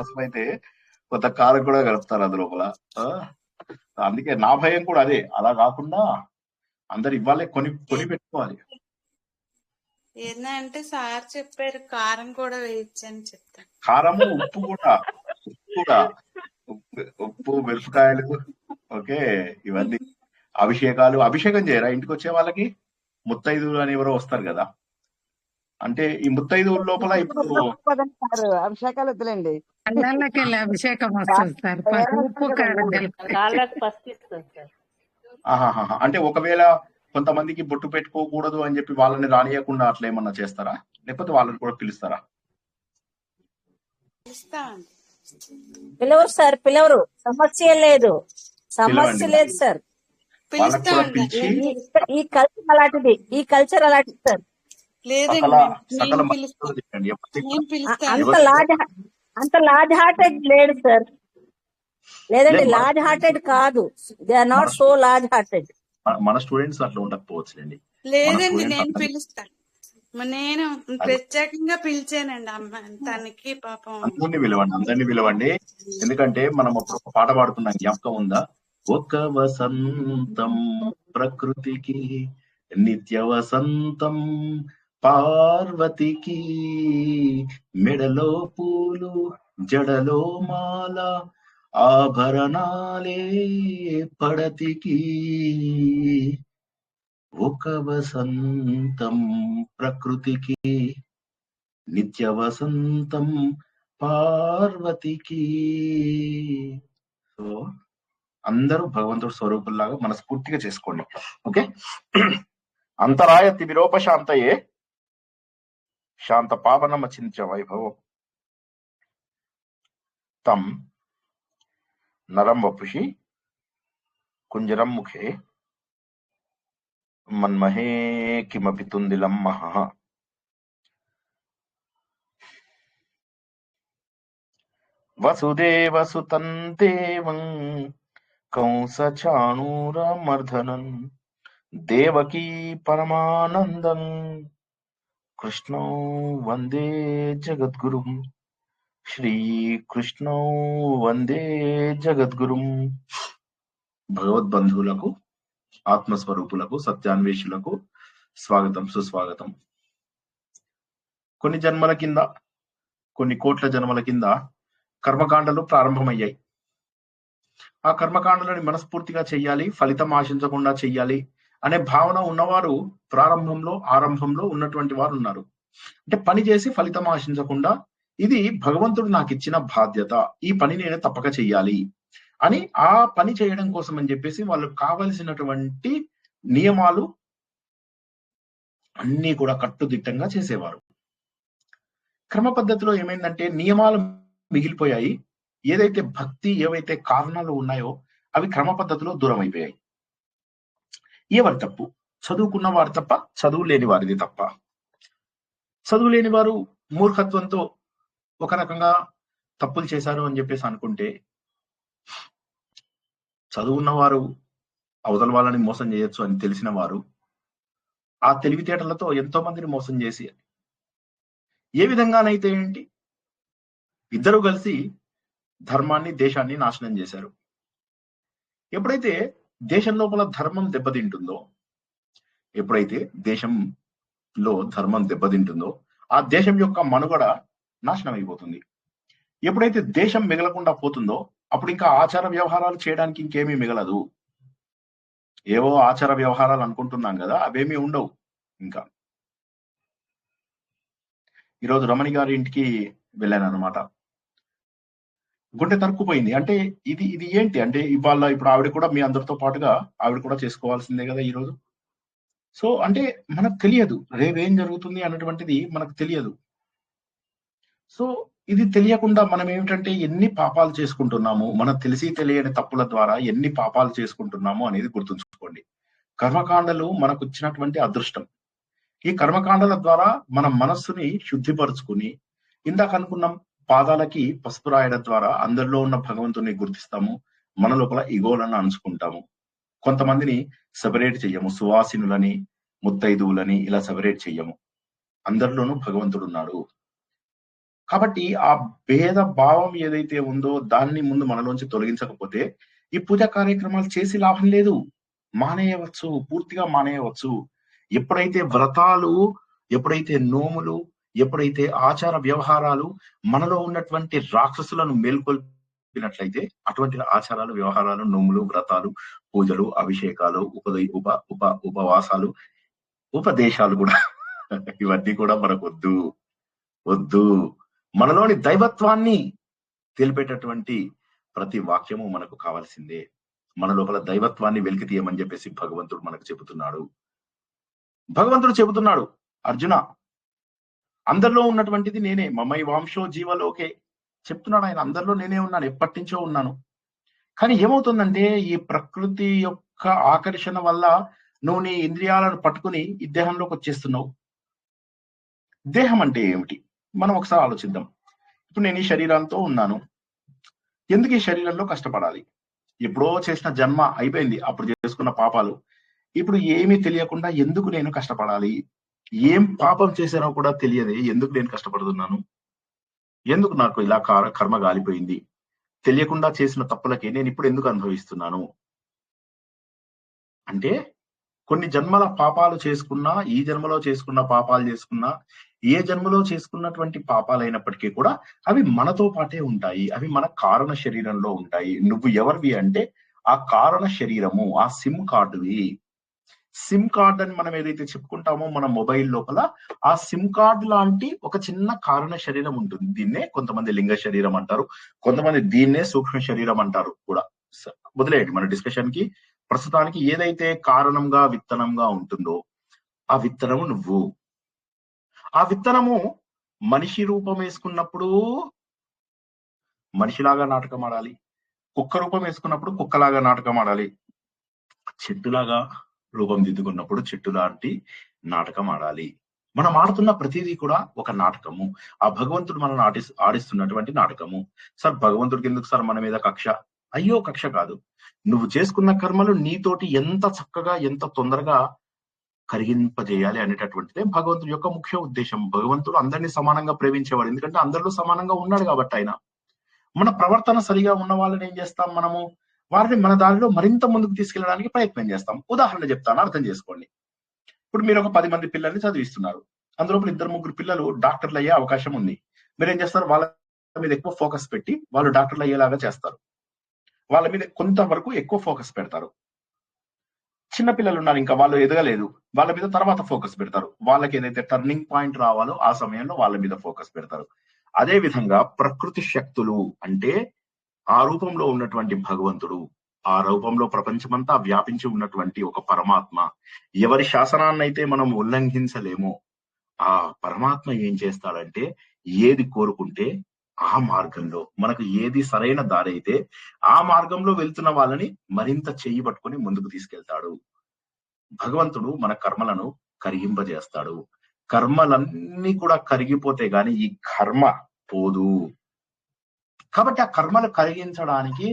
పసుపు అయితే కొంత కారం కూడా కలుపుతారు అది లోపల. అందుకే నా భయం కూడా అదే, అలా కాకుండా అందరు ఇవ్వాలి, కొని పెట్టుకోవాలి. ఏంటంటే సార్ చెప్పారు కారం కూడా వేయచ్చు అని చెప్తాను. కారము, ఉప్పు కూడా ఉప్పు మిరపకాయలు, ఓకే, ఇవన్నీ అభిషేకం చేయరా ఇంటికి వచ్చే వాళ్ళకి? ముత్తైదువులు అని ఎవరో వస్తారు కదా, అంటే ఈ ముత్తైదువుల లోపల ఇప్పుడు అభిషేకాలు వద్దులేండి, అల్లాలకి వెళ్ళి అభిషేకం వస్తుంది సార్, ఉప్పు కారం కలిపి. అంటే ఒకవేళ కొంతమందికి బొట్టు పెట్టుకోకూడదు అని చెప్పి వాళ్ళని రానియకుండా అట్లా ఏమన్నా చేస్తారా, లేకపోతే వాళ్ళని కూడా పిలుస్తారా? పిలవరు సార్, పిలవరు, సమస్య లేదు సార్. ఈ కల్చర్ అలాంటిది, సార్. అంత లార్జ్ హార్టెడ్ లేడు సార్, లేదండి, లార్జ్ హార్టెడ్ కాదు, they are not so large hearted. మన స్టూడెంట్స్ అట్లా ఉండకపోవచ్చులేండి. లేదండి, నేను పిలుస్తాను, నేను ప్రత్యేకంగా పిలిచానండి అమ్మ తనకి, పాపం. అందరినీ పిలవండి, ఎందుకంటే మనం ఒక పాట పాడుతున్నాం, జ్ఞాపకం ఉందా? ఒక వసంతం ప్రకృతికి, నిత్య వసంతం పార్వతికి, మెడలో పూలు జడలో మాల, ఆభరణాలే పడతికి. ఒక వసంతం ప్రకృతికి, నిత్య వసంతం పార్వతికి. సో అందరూ భగవంతుడు స్వరూపుల్లాగా మనస్ఫూర్తిగా చేసుకోండి, ఓకే. అంతరాయ తిమిరోపశాంతయే శాంత పావనమచించ వైభవం తం నరం వపుషి కుంజరం ముఖే మన్మహే కిమపి తుందిలం మహః. వసుదేవసుతం దేవం కంసచాణూరమర్ధనం, దేవకీ పరమానందం, కృష్ణం వందే జగద్గురుం, శ్రీకృష్ణం వందే జగద్గురుం. భగవద్బంధువులకు, ఆత్మస్వరూపులకు, సత్యాన్వేషులకు స్వాగతం, సుస్వాగతం. కొన్ని జన్మల కింద, కొన్ని కోట్ల జన్మల కింద కర్మకాండలు ప్రారంభమయ్యాయి. ఆ కర్మకాండలని మనస్ఫూర్తిగా చెయ్యాలి, ఫలితం ఆశించకుండా చెయ్యాలి అనే భావన ఉన్నవారు ఆరంభంలో ఉన్నటువంటి వారు ఉన్నారు. అంటే పని చేసి ఫలితం ఆశించకుండా, ఇది భగవంతుడు నాకు ఇచ్చిన బాధ్యత, ఈ పని నేను తప్పక చెయ్యాలి అని ఆ పని చేయడం కోసం అని చెప్పేసి వాళ్ళకు కావలసినటువంటి నియమాలు అన్ని కూడా కట్టుదిట్టంగా చేసేవారు. క్రమ పద్ధతిలో ఏమైందంటే నియమాలు మిగిలిపోయాయి, ఏదైతే భక్తి, ఏవైతే కారణాలు ఉన్నాయో అవి క్రమ పద్ధతిలో దూరం అయిపోయాయి. ఎవరి తప్పు? చదువుకున్న వారు తప్ప, చదువు లేని వారిది తప్ప. చదువు లేని వారు మూర్ఖత్వంతో ఒక రకంగా తప్పులు చేశారు అని చెప్పేసి అనుకుంటే, చదువున్న వారు అవతల వాళ్ళని మోసం చేయొచ్చు అని తెలిసిన వారు ఆ తెలివితేటలతో ఎంతో మందిని మోసం చేసి, ఏ విధంగానైతే ఏంటి, ఇద్దరు కలిసి ధర్మాన్ని, దేశాన్ని నాశనం చేశారు. ఎప్పుడైతే దేశం లోపల ధర్మం దెబ్బతింటుందో, ఆ దేశం యొక్క మనుగడ నాశనం అయిపోతుంది. ఎప్పుడైతే దేశం మిగలకుండా పోతుందో, అప్పుడు ఇంకా ఆచార వ్యవహారాలు చేయడానికి ఇంకేమీ మిగలదు. ఏవో ఆచార వ్యవహారాలు అనుకుంటున్నాం కదా, అవేమీ ఉండవు. ఇంకా ఈరోజు రమణి గారి ఇంటికి వెళ్ళాను అనమాట. గుండె తరుక్కుపోయింది. అంటే ఇది ఏంటి అంటే, ఇప్పుడు ఆవిడ కూడా మీ అందరితో పాటుగా ఆవిడ కూడా చేసుకోవాల్సిందే కదా ఈరోజు. సో అంటే మనకు తెలియదు రేపేం జరుగుతుంది అన్నటువంటిది మనకు తెలియదు. సో ఇది తెలియకుండా మనం ఏమిటంటే ఎన్ని పాపాలు చేసుకుంటున్నాము, మనకు తెలిసి తెలియని తప్పుల ద్వారా ఎన్ని పాపాలు చేసుకుంటున్నాము అనేది గుర్తుంచుకోండి. కర్మకాండలు మనకు ఇచ్చినటువంటి అదృష్టం. ఈ కర్మకాండల ద్వారా మన మనస్సుని శుద్ధిపరుచుకుని, ఇందాక అనుకున్నాం, పాదాలకి పసుపు రాయడం ద్వారా అందరిలో ఉన్న భగవంతుని గుర్తిస్తాము, మన లోపల ఇగోలను అణుచుకుంటాము. కొంతమందిని సెపరేట్ చెయ్యము, సువాసినులని, ముత్తైదువులని ఇలా సెపరేట్ చెయ్యము. అందరిలోనూ భగవంతుడు ఉన్నాడు. కాబట్టి ఆ భేద భావం ఏదైతే ఉందో దాన్ని ముందు మనలోంచి తొలగించకపోతే ఈ పూజా కార్యక్రమాలు చేసి లాభం లేదు. మానేయవచ్చు, పూర్తిగా మానేయవచ్చు. ఎప్పుడైతే వ్రతాలు, ఎప్పుడైతే నోములు, ఎప్పుడైతే ఆచార వ్యవహారాలు మనలో ఉన్నటువంటి రాక్షసులను మేల్కొల్పినట్లయితే అటువంటి ఆచారాలు, వ్యవహారాలు, నోములు, వ్రతాలు, పూజలు, అభిషేకాలు, ఉపవాసాలు, ఉపదేశాలు కూడా ఇవన్నీ కూడా మనకు వద్దు. మనలోని దైవత్వాన్ని తెలిపేటటువంటి ప్రతి వాక్యము మనకు కావాల్సిందే. మన లోపల దైవత్వాన్ని వెలికి తీయమని చెప్పేసి భగవంతుడు మనకు చెబుతున్నాడు. అర్జున, అందరిలో ఉన్నటువంటిది నేనే, మమై వాంశో జీవలోకే చెప్తున్నాడు ఆయన. అందరిలో నేనే ఉన్నాను, ఎప్పటి నుంచో ఉన్నాను. కానీ ఏమవుతుందంటే ఈ ప్రకృతి యొక్క ఆకర్షణ వల్ల నువ్వు నీ ఇంద్రియాలను పట్టుకుని ఈ దేహంలోకి వచ్చేస్తున్నావు. దేహం అంటే ఏమిటి మనం ఒకసారి ఆలోచిద్దాం. ఇప్పుడు నేను ఈ శరీరంతో ఉన్నాను. ఎందుకు ఈ శరీరంలో కష్టపడాలి? ఎప్పుడో చేసిన జన్మ అయిపోయింది, అప్పుడు చేసుకున్న పాపాలు. ఇప్పుడు ఏమీ తెలియకుండా ఎందుకు నేను కష్టపడాలి? ఏం పాపం చేశానో కూడా తెలియదే ఎందుకు నేను కష్టపడుతున్నాను? ఎందుకు నాకు ఇలా కర్మ గాలిపోయింది? తెలియకుండా చేసిన తప్పులకి నేను ఇప్పుడు ఎందుకు అనుభవిస్తున్నాను? అంటే కొన్ని జన్మల పాపాలు చేసుకున్నా, ఈ జన్మలో చేసుకున్న పాపాలు చేసుకున్నా, ఏ జన్మలో చేసుకున్నటువంటి పాపాలైనప్పటికీ కూడా అవి మనతో పాటే ఉంటాయి. అవి మన కారణ శరీరంలో ఉంటాయి. నువ్వు ఎవరివి అంటే ఆ కారణ శరీరము, ఆ సిమ్ కార్డువి. సిమ్ కార్డ్ అని మనం ఏదైతే చెప్పుకుంటామో మన మొబైల్ లోపల, ఆ సిమ్ కార్డ్ లాంటి ఒక చిన్న కారణ శరీరం ఉంటుంది. దీన్నే కొంతమంది లింగ శరీరం అంటారు, కొంతమంది దీన్నే సూక్ష్మ శరీరం అంటారు కూడా. వదిలేయండి మన డిస్కషన్ కి. ప్రస్తుతానికి ఏదైతే కారణంగా, విత్తనంగా ఉంటుందో ఆ విత్తనము నువ్వు. ఆ విత్తనము మనిషి రూపం వేసుకున్నప్పుడు మనిషిలాగా నాటకం ఆడాలి, కుక్క రూపం వేసుకున్నప్పుడు కుక్కలాగా నాటకం ఆడాలి, చెట్టులాగా రూపం దిద్దుకున్నప్పుడు చెట్టు లాంటి నాటకం ఆడాలి. మనం ఆడుతున్న ప్రతిదీ కూడా ఒక నాటకము. ఆ భగవంతుడు మనల్ని ఆడిస్తున్నటువంటి నాటకము. సార్ భగవంతుడికి ఎందుకు సార్ మన మీద కక్ష? అయ్యో కక్ష కాదు, నువ్వు చేసుకున్న కర్మలు నీతోటి ఎంత చక్కగా, ఎంత తొందరగా కరిగింపజేయాలి అనేటటువంటిదే భగవంతుడి యొక్క ముఖ్య ఉద్దేశం. భగవంతుడు అందరినీ సమానంగా ప్రేమించేవాడు, ఎందుకంటే అందరిలో సమానంగా ఉన్నాడు కాబట్టి. ఆయన మన ప్రవర్తన సరిగా ఉన్న వాళ్ళని ఏం చేస్తాం, మనము వారిని మన దారిలో మరింత ముందుకు తీసుకెళ్ళడానికి ప్రయత్నం చేస్తాం. ఉదాహరణ చెప్తాను, అర్థం చేసుకోండి. ఇప్పుడు మీరు ఒక 10 మంది పిల్లల్ని చదివిస్తున్నారు. అందులో 2-3 పిల్లలు డాక్టర్లు అయ్యే అవకాశం ఉంది. మీరేం చేస్తారు, వాళ్ళ మీద ఎక్కువ ఫోకస్ పెట్టి వాళ్ళు డాక్టర్లు అయ్యేలాగా చేస్తారు. వాళ్ళ మీద కొంతవరకు ఎక్కువ ఫోకస్ పెడతారు. చిన్న పిల్లలు ఉన్నారు, ఇంకా వాళ్ళు ఎదగలేదు, వాళ్ళ మీద తర్వాత ఫోకస్ పెడతారు. వాళ్ళకి ఏదైతే టర్నింగ్ పాయింట్ రావాలో ఆ సమయంలో వాళ్ళ మీద ఫోకస్ పెడతారు. అదే విధంగా ప్రకృతి శక్తులు అంటే ఆ రూపంలో ఉన్నటువంటి భగవంతుడు, ఆ రూపంలో ప్రపంచమంతా వ్యాపించి ఉన్నటువంటి ఒక పరమాత్మ, ఎవరి శాసనాన్నైతే మనం ఉల్లంఘించలేమో ఆ పరమాత్మ ఏం చేస్తాడంటే ఏది కోరుకుంటే ఆ మార్గంలో, మనకు ఏది సరైన దారి అయితే ఆ మార్గంలో వెళ్తున్న వాళ్ళని మరింత చెయ్యి పట్టుకొని ముందుకు తీసుకెళ్తాడు. భగవంతుడు మన కర్మలను కరిగింపజేస్తాడు. కర్మలన్నీ కూడా కరిగిపోతే గాని ఈ కర్మ పోదు. కాబట్టి ఆ కర్మలు కరిగించడానికి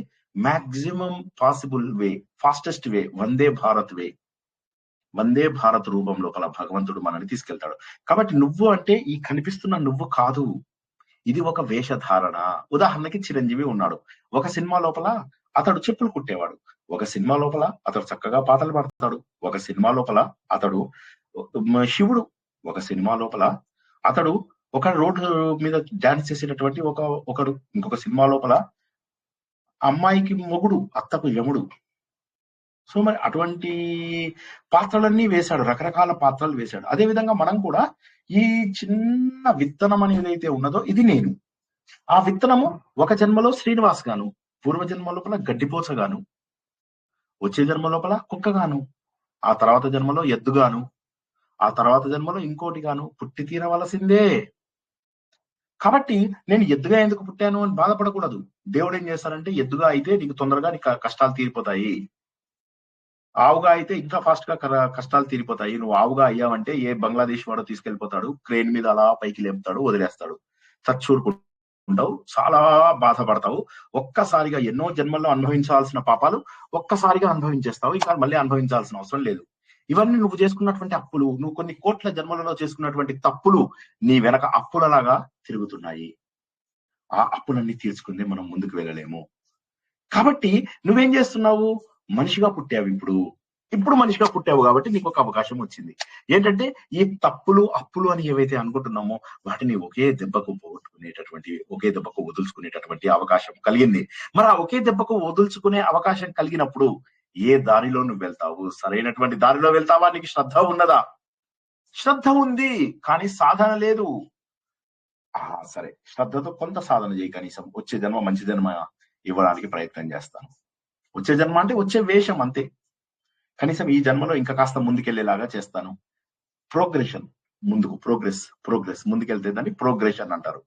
maximum possible way, fastest way, Vande Bharat way, Vande Bharat రూపం లోపల భగవంతుడు మనల్ని తీసుకెళ్తాడు. కాబట్టి నువ్వు అంటే ఈ కనిపిస్తున్న నువ్వు కాదు, ఇది ఒక వేషధారణ. ఉదాహరణకి చిరంజీవి ఉన్నాడు, ఒక సినిమా లోపల అతడు చెప్పులు కుట్టేవాడు, ఒక సినిమా లోపల అతడు చక్కగా పాటలు పాడతాడు, ఒక సినిమా లోపల అతడు శివుడు, ఒక సినిమా లోపల అతడు ఒక రోడ్డు మీద డాన్స్ చేసేటటువంటి ఒకడు, ఇంకొక సినిమా లోపల అమ్మాయికి మొగుడు, అత్తకు యముడు. సో మరి అటువంటి పాత్రలన్నీ వేశాడు, రకరకాల పాత్రలు వేశాడు. అదే విధంగా మనం కూడా ఈ చిన్న విత్తనం అని ఏదైతే ఉన్నదో ఇది నేను. ఆ విత్తనము ఒక జన్మలో శ్రీనివాస్ గాను, పూర్వ జన్మ లోపల గడ్డిపోచ గాను, వచ్చే జన్మ లోపల కుక్క గాను, ఆ తర్వాత జన్మలో ఎద్దుగాను, ఆ తర్వాత జన్మలో ఇంకోటి గాను పుట్టి తీరవలసిందే. కాబట్టి నేను ఎద్దుగా ఎందుకు పుట్టాను అని బాధపడకూడదు. దేవుడు ఏం చేస్తారంటే ఎద్దుగా అయితే నీకు తొందరగా నీ కష్టాలు తీరిపోతాయి, ఆవుగా అయితే ఇంకా ఫాస్ట్ గా కష్టాలు తీరిపోతాయి. నువ్వు ఆవుగా అయ్యావంటే ఏ బంగ్లాదేశ్ వాడో తీసుకెళ్లిపోతాడు, క్రేన్ మీద అలా పైకి లేపుతాడు, వదిలేస్తాడు, చచ్చూరుకుంటావు, చాలా బాధపడతావు. ఒక్కసారిగా ఎన్నో జన్మల్లో అనుభవించాల్సిన పాపాలు ఒక్కసారిగా అనుభవించేస్తావు, ఇంకా మళ్ళీ అనుభవించాల్సిన అవసరం లేదు. ఇవన్నీ నువ్వు చేసుకున్నటువంటి అప్పులు, నువ్వు కొన్ని కోట్ల జన్మలలో చేసుకున్నటువంటి తప్పులు నీ వెనక అప్పులలాగా తిరుగుతున్నాయి. ఆ అప్పులన్నీ తీర్చుకుందే మనం ముందుకు వెళ్ళలేము. కాబట్టి నువ్వేం చేస్తున్నావు? మనిషిగా పుట్టావు ఇప్పుడు మనిషిగా పుట్టావు కాబట్టి నీకు ఒక అవకాశం వచ్చింది. ఏంటంటే ఈ తప్పులు, అప్పులు అని ఏవైతే అనుకుంటున్నామో వాటిని ఒకే దెబ్బకు పోగొట్టుకునేటటువంటి, ఒకే దెబ్బకు వదులుచుకునేటటువంటి అవకాశం కలిగింది. మరి ఆ ఒకే దెబ్బకు వదులుచుకునే అవకాశం కలిగినప్పుడు ఏ దారిలో నువ్వు వెళ్తావు? సరైనటువంటి దారిలో వెళ్తావా? నీకు శ్రద్ధ ఉన్నదా? శ్రద్ధ ఉంది, కానీ సాధన లేదు. సరే, శ్రద్ధతో కొంత సాధన చేయి. కనీసం వచ్చే జన్మ మంచి జన్మ ఇవ్వడానికి ప్రయత్నం చేస్తాను. వచ్చే జన్మ అంటే వచ్చే వేషం అంతే. కనీసం ఈ జన్మలో ఇంకా కాస్త ముందుకెళ్లేలాగా చేస్తాను. ప్రోగ్రెషన్, ముందుకు ప్రోగ్రెస్ ముందుకెళ్తే దాన్ని ప్రోగ్రెషన్ అంటారు.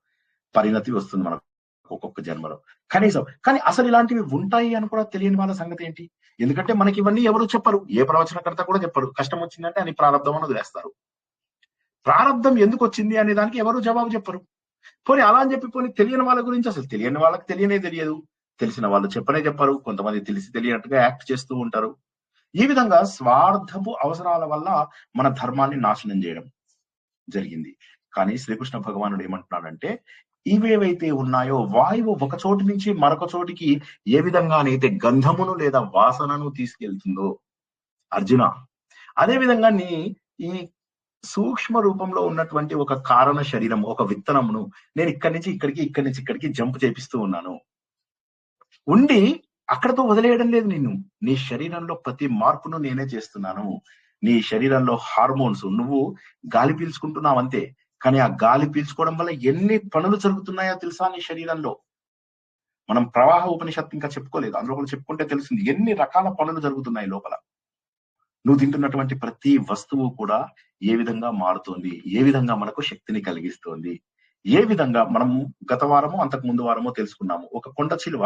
పరిణతి వస్తుంది మనకు ఒక్కొక్క జన్మలో కనీసం. కానీ అసలు ఇలాంటివి ఉంటాయి అని కూడా తెలియని వాళ్ళ సంగతి ఏంటి? ఎందుకంటే మనకి ఇవన్నీ ఎవరు చెప్పరు, ఏ ప్రవచనకర్త కూడా చెప్పరు. కష్టం వచ్చిందంటే అని ప్రారంధం అని వదిలేస్తారు. ప్రారంధం ఎందుకు వచ్చింది అనే దానికి ఎవరు జవాబు చెప్పరు. పోనీ అలా అని చెప్పి పోనీ తెలియని వాళ్ళ గురించి అసలు తెలియని వాళ్ళకి తెలియదు, తెలిసిన వాళ్ళు చెప్పరు. కొంతమంది తెలిసి తెలియనట్టుగా యాక్ట్ చేస్తూ ఉంటారు. ఈ విధంగా స్వార్థపు అవసరాల వల్ల మన ధర్మాన్ని నాశనం చేయడం జరిగింది. కానీ శ్రీకృష్ణ భగవానుడు ఏమంటున్నాడంటే, ఇవేవైతే ఉన్నాయో వాయువు ఒక చోటు నుంచి మరొక చోటికి ఏ విధంగానైతే గంధమును లేదా వాసనను తీసుకెళ్తుందో అర్జున, అదే విధంగా ఈ సూక్ష్మ రూపంలో ఉన్నటువంటి ఒక కారణ శరీరం, ఒక విత్తనమును నేను ఇక్కడి నుంచి ఇక్కడికి జంప్ చేపిస్తూ ఉన్నాను. ఉండి అక్కడతో వదిలేయడం లేదు నిన్ను. నీ శరీరంలో ప్రతి మార్పును నేనే చేస్తున్నాను. నీ శరీరంలో హార్మోన్స్, నువ్వు గాలి పీల్చుకుంటున్నావు అంతే, కానీ ఆ గాలి పీల్చుకోవడం వల్ల ఎన్ని పనులు జరుగుతున్నాయో తెలుసా నీ శరీరంలో? మనం ప్రవాహ ఉపనిషత్తు ఇంకా చెప్పుకోలేదు, అందులో కూడా చెప్పుకుంటే తెలుస్తుంది ఎన్ని రకాల పనులు జరుగుతున్నాయి లోపల. నువ్వు తింటున్నటువంటి ప్రతి వస్తువు కూడా ఏ విధంగా మారుతోంది, ఏ విధంగా మనకు శక్తిని కలిగిస్తోంది, ఏ విధంగా మనము గత వారము అంతకు ముందు వారమో తెలుసుకున్నాము. ఒక కొండ చిలువ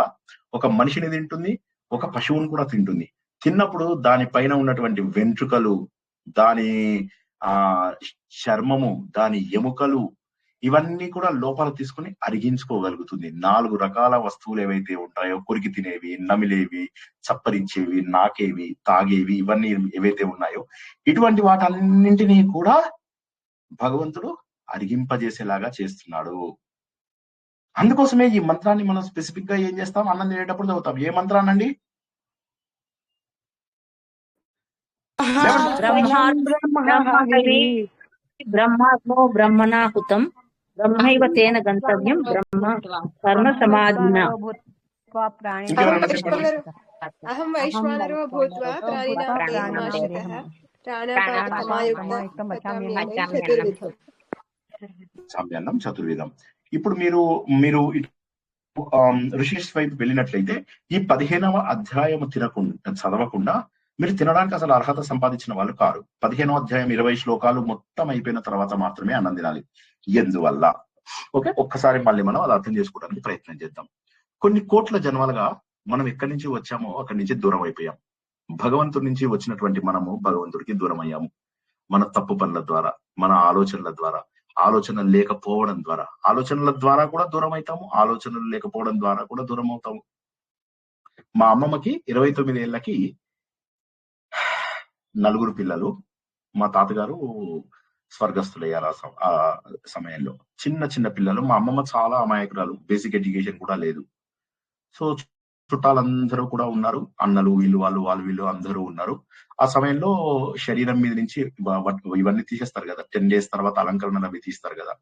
ఒక మనిషిని తింటుంది, ఒక పశువును కూడా తింటుంది. తిన్నప్పుడు దాని పైన ఉన్నటువంటి వెంట్రుకలు, దాని చర్మము, దాని ఎముకలు, ఇవన్నీ కూడా లోపల తీసుకుని అరిగించుకోగలుగుతుంది. 4 రకాల వస్తువులు ఏవైతే ఉంటాయో, కొరికి తినేవి, నమిలేవి, చప్పరించేవి, నాకేవి, తాగేవి, ఇవన్నీ ఏవైతే ఉన్నాయో ఇటువంటి వాటన్నింటినీ కూడా భగవంతుడు అరిగింపజేసేలాగా చేస్తున్నాడు. అందుకోసమే ఈ మంత్రాన్ని మనం స్పెసిఫిక్ గా ఏం చేస్తాం? అన్నం తినేటప్పుడు చదువుతాం. ఏ మంత్రాన్నండి? బ్రహ్మాత్మో బ్రహ్మణాహుతం బ్రహ్మైవ తేన గంతవ్యం బ్రహ్మ కర్మ సమాధిన. అహం వైశ్వానరో భూత్వా ప్రాణినాం దేహమాశ్రితః ప్రాణాపానసమాయుక్తం సామ్యాన్నం చతుర్విధం. ఇప్పుడు మీరు ఋషిష్ వైపు వెళ్ళినట్లయితే ఈ 15వ అధ్యాయం చదవకుండా మీరు తినడానికి అసలు అర్హత సంపాదించిన వాళ్ళు కారు. 15వ అధ్యాయం 20 శ్లోకాలు మొత్తం అయిపోయిన తర్వాత మాత్రమే అన్నం తినాలి. ఎందువల్ల? ఓకే, ఒక్కసారి మళ్ళీ మనం అది అర్థం చేసుకోవడానికి ప్రయత్నం చేద్దాం. కొన్ని కోట్ల జన్మలుగా మనం ఎక్కడి నుంచి వచ్చామో అక్కడి నుంచి దూరం అయిపోయాం. భగవంతుడి నుంచి వచ్చినటువంటి మనము భగవంతుడికి దూరం అయ్యాము. మన తప్పు పనుల ద్వారా, మన ఆలోచనల ద్వారా, ఆలోచనలు లేకపోవడం ద్వారా, ఆలోచనల ద్వారా కూడా దూరం అవుతాము, ఆలోచనలు లేకపోవడం ద్వారా కూడా దూరం అవుతాము. మా అమ్మమ్మకి 29 ఏళ్లకి 4 పిల్లలు. మా తాతగారు స్వర్గస్థులయ్యారు ఆ సమయంలో. చిన్న పిల్లలు. మా అమ్మమ్మ చాలా అమాయకురాలు, బేసిక్ ఎడ్యుకేషన్ కూడా లేదు. సో చుట్టాలందరూ కూడా ఉన్నారు, అన్నలు, వాళ్ళు అందరూ ఉన్నారు. ఆ సమయంలో శరీరం మీద నుంచి ఇవన్నీ తీసేస్తారు కదా, 10 days తర్వాత అలంకరణలు అవి తీస్తారు కదా.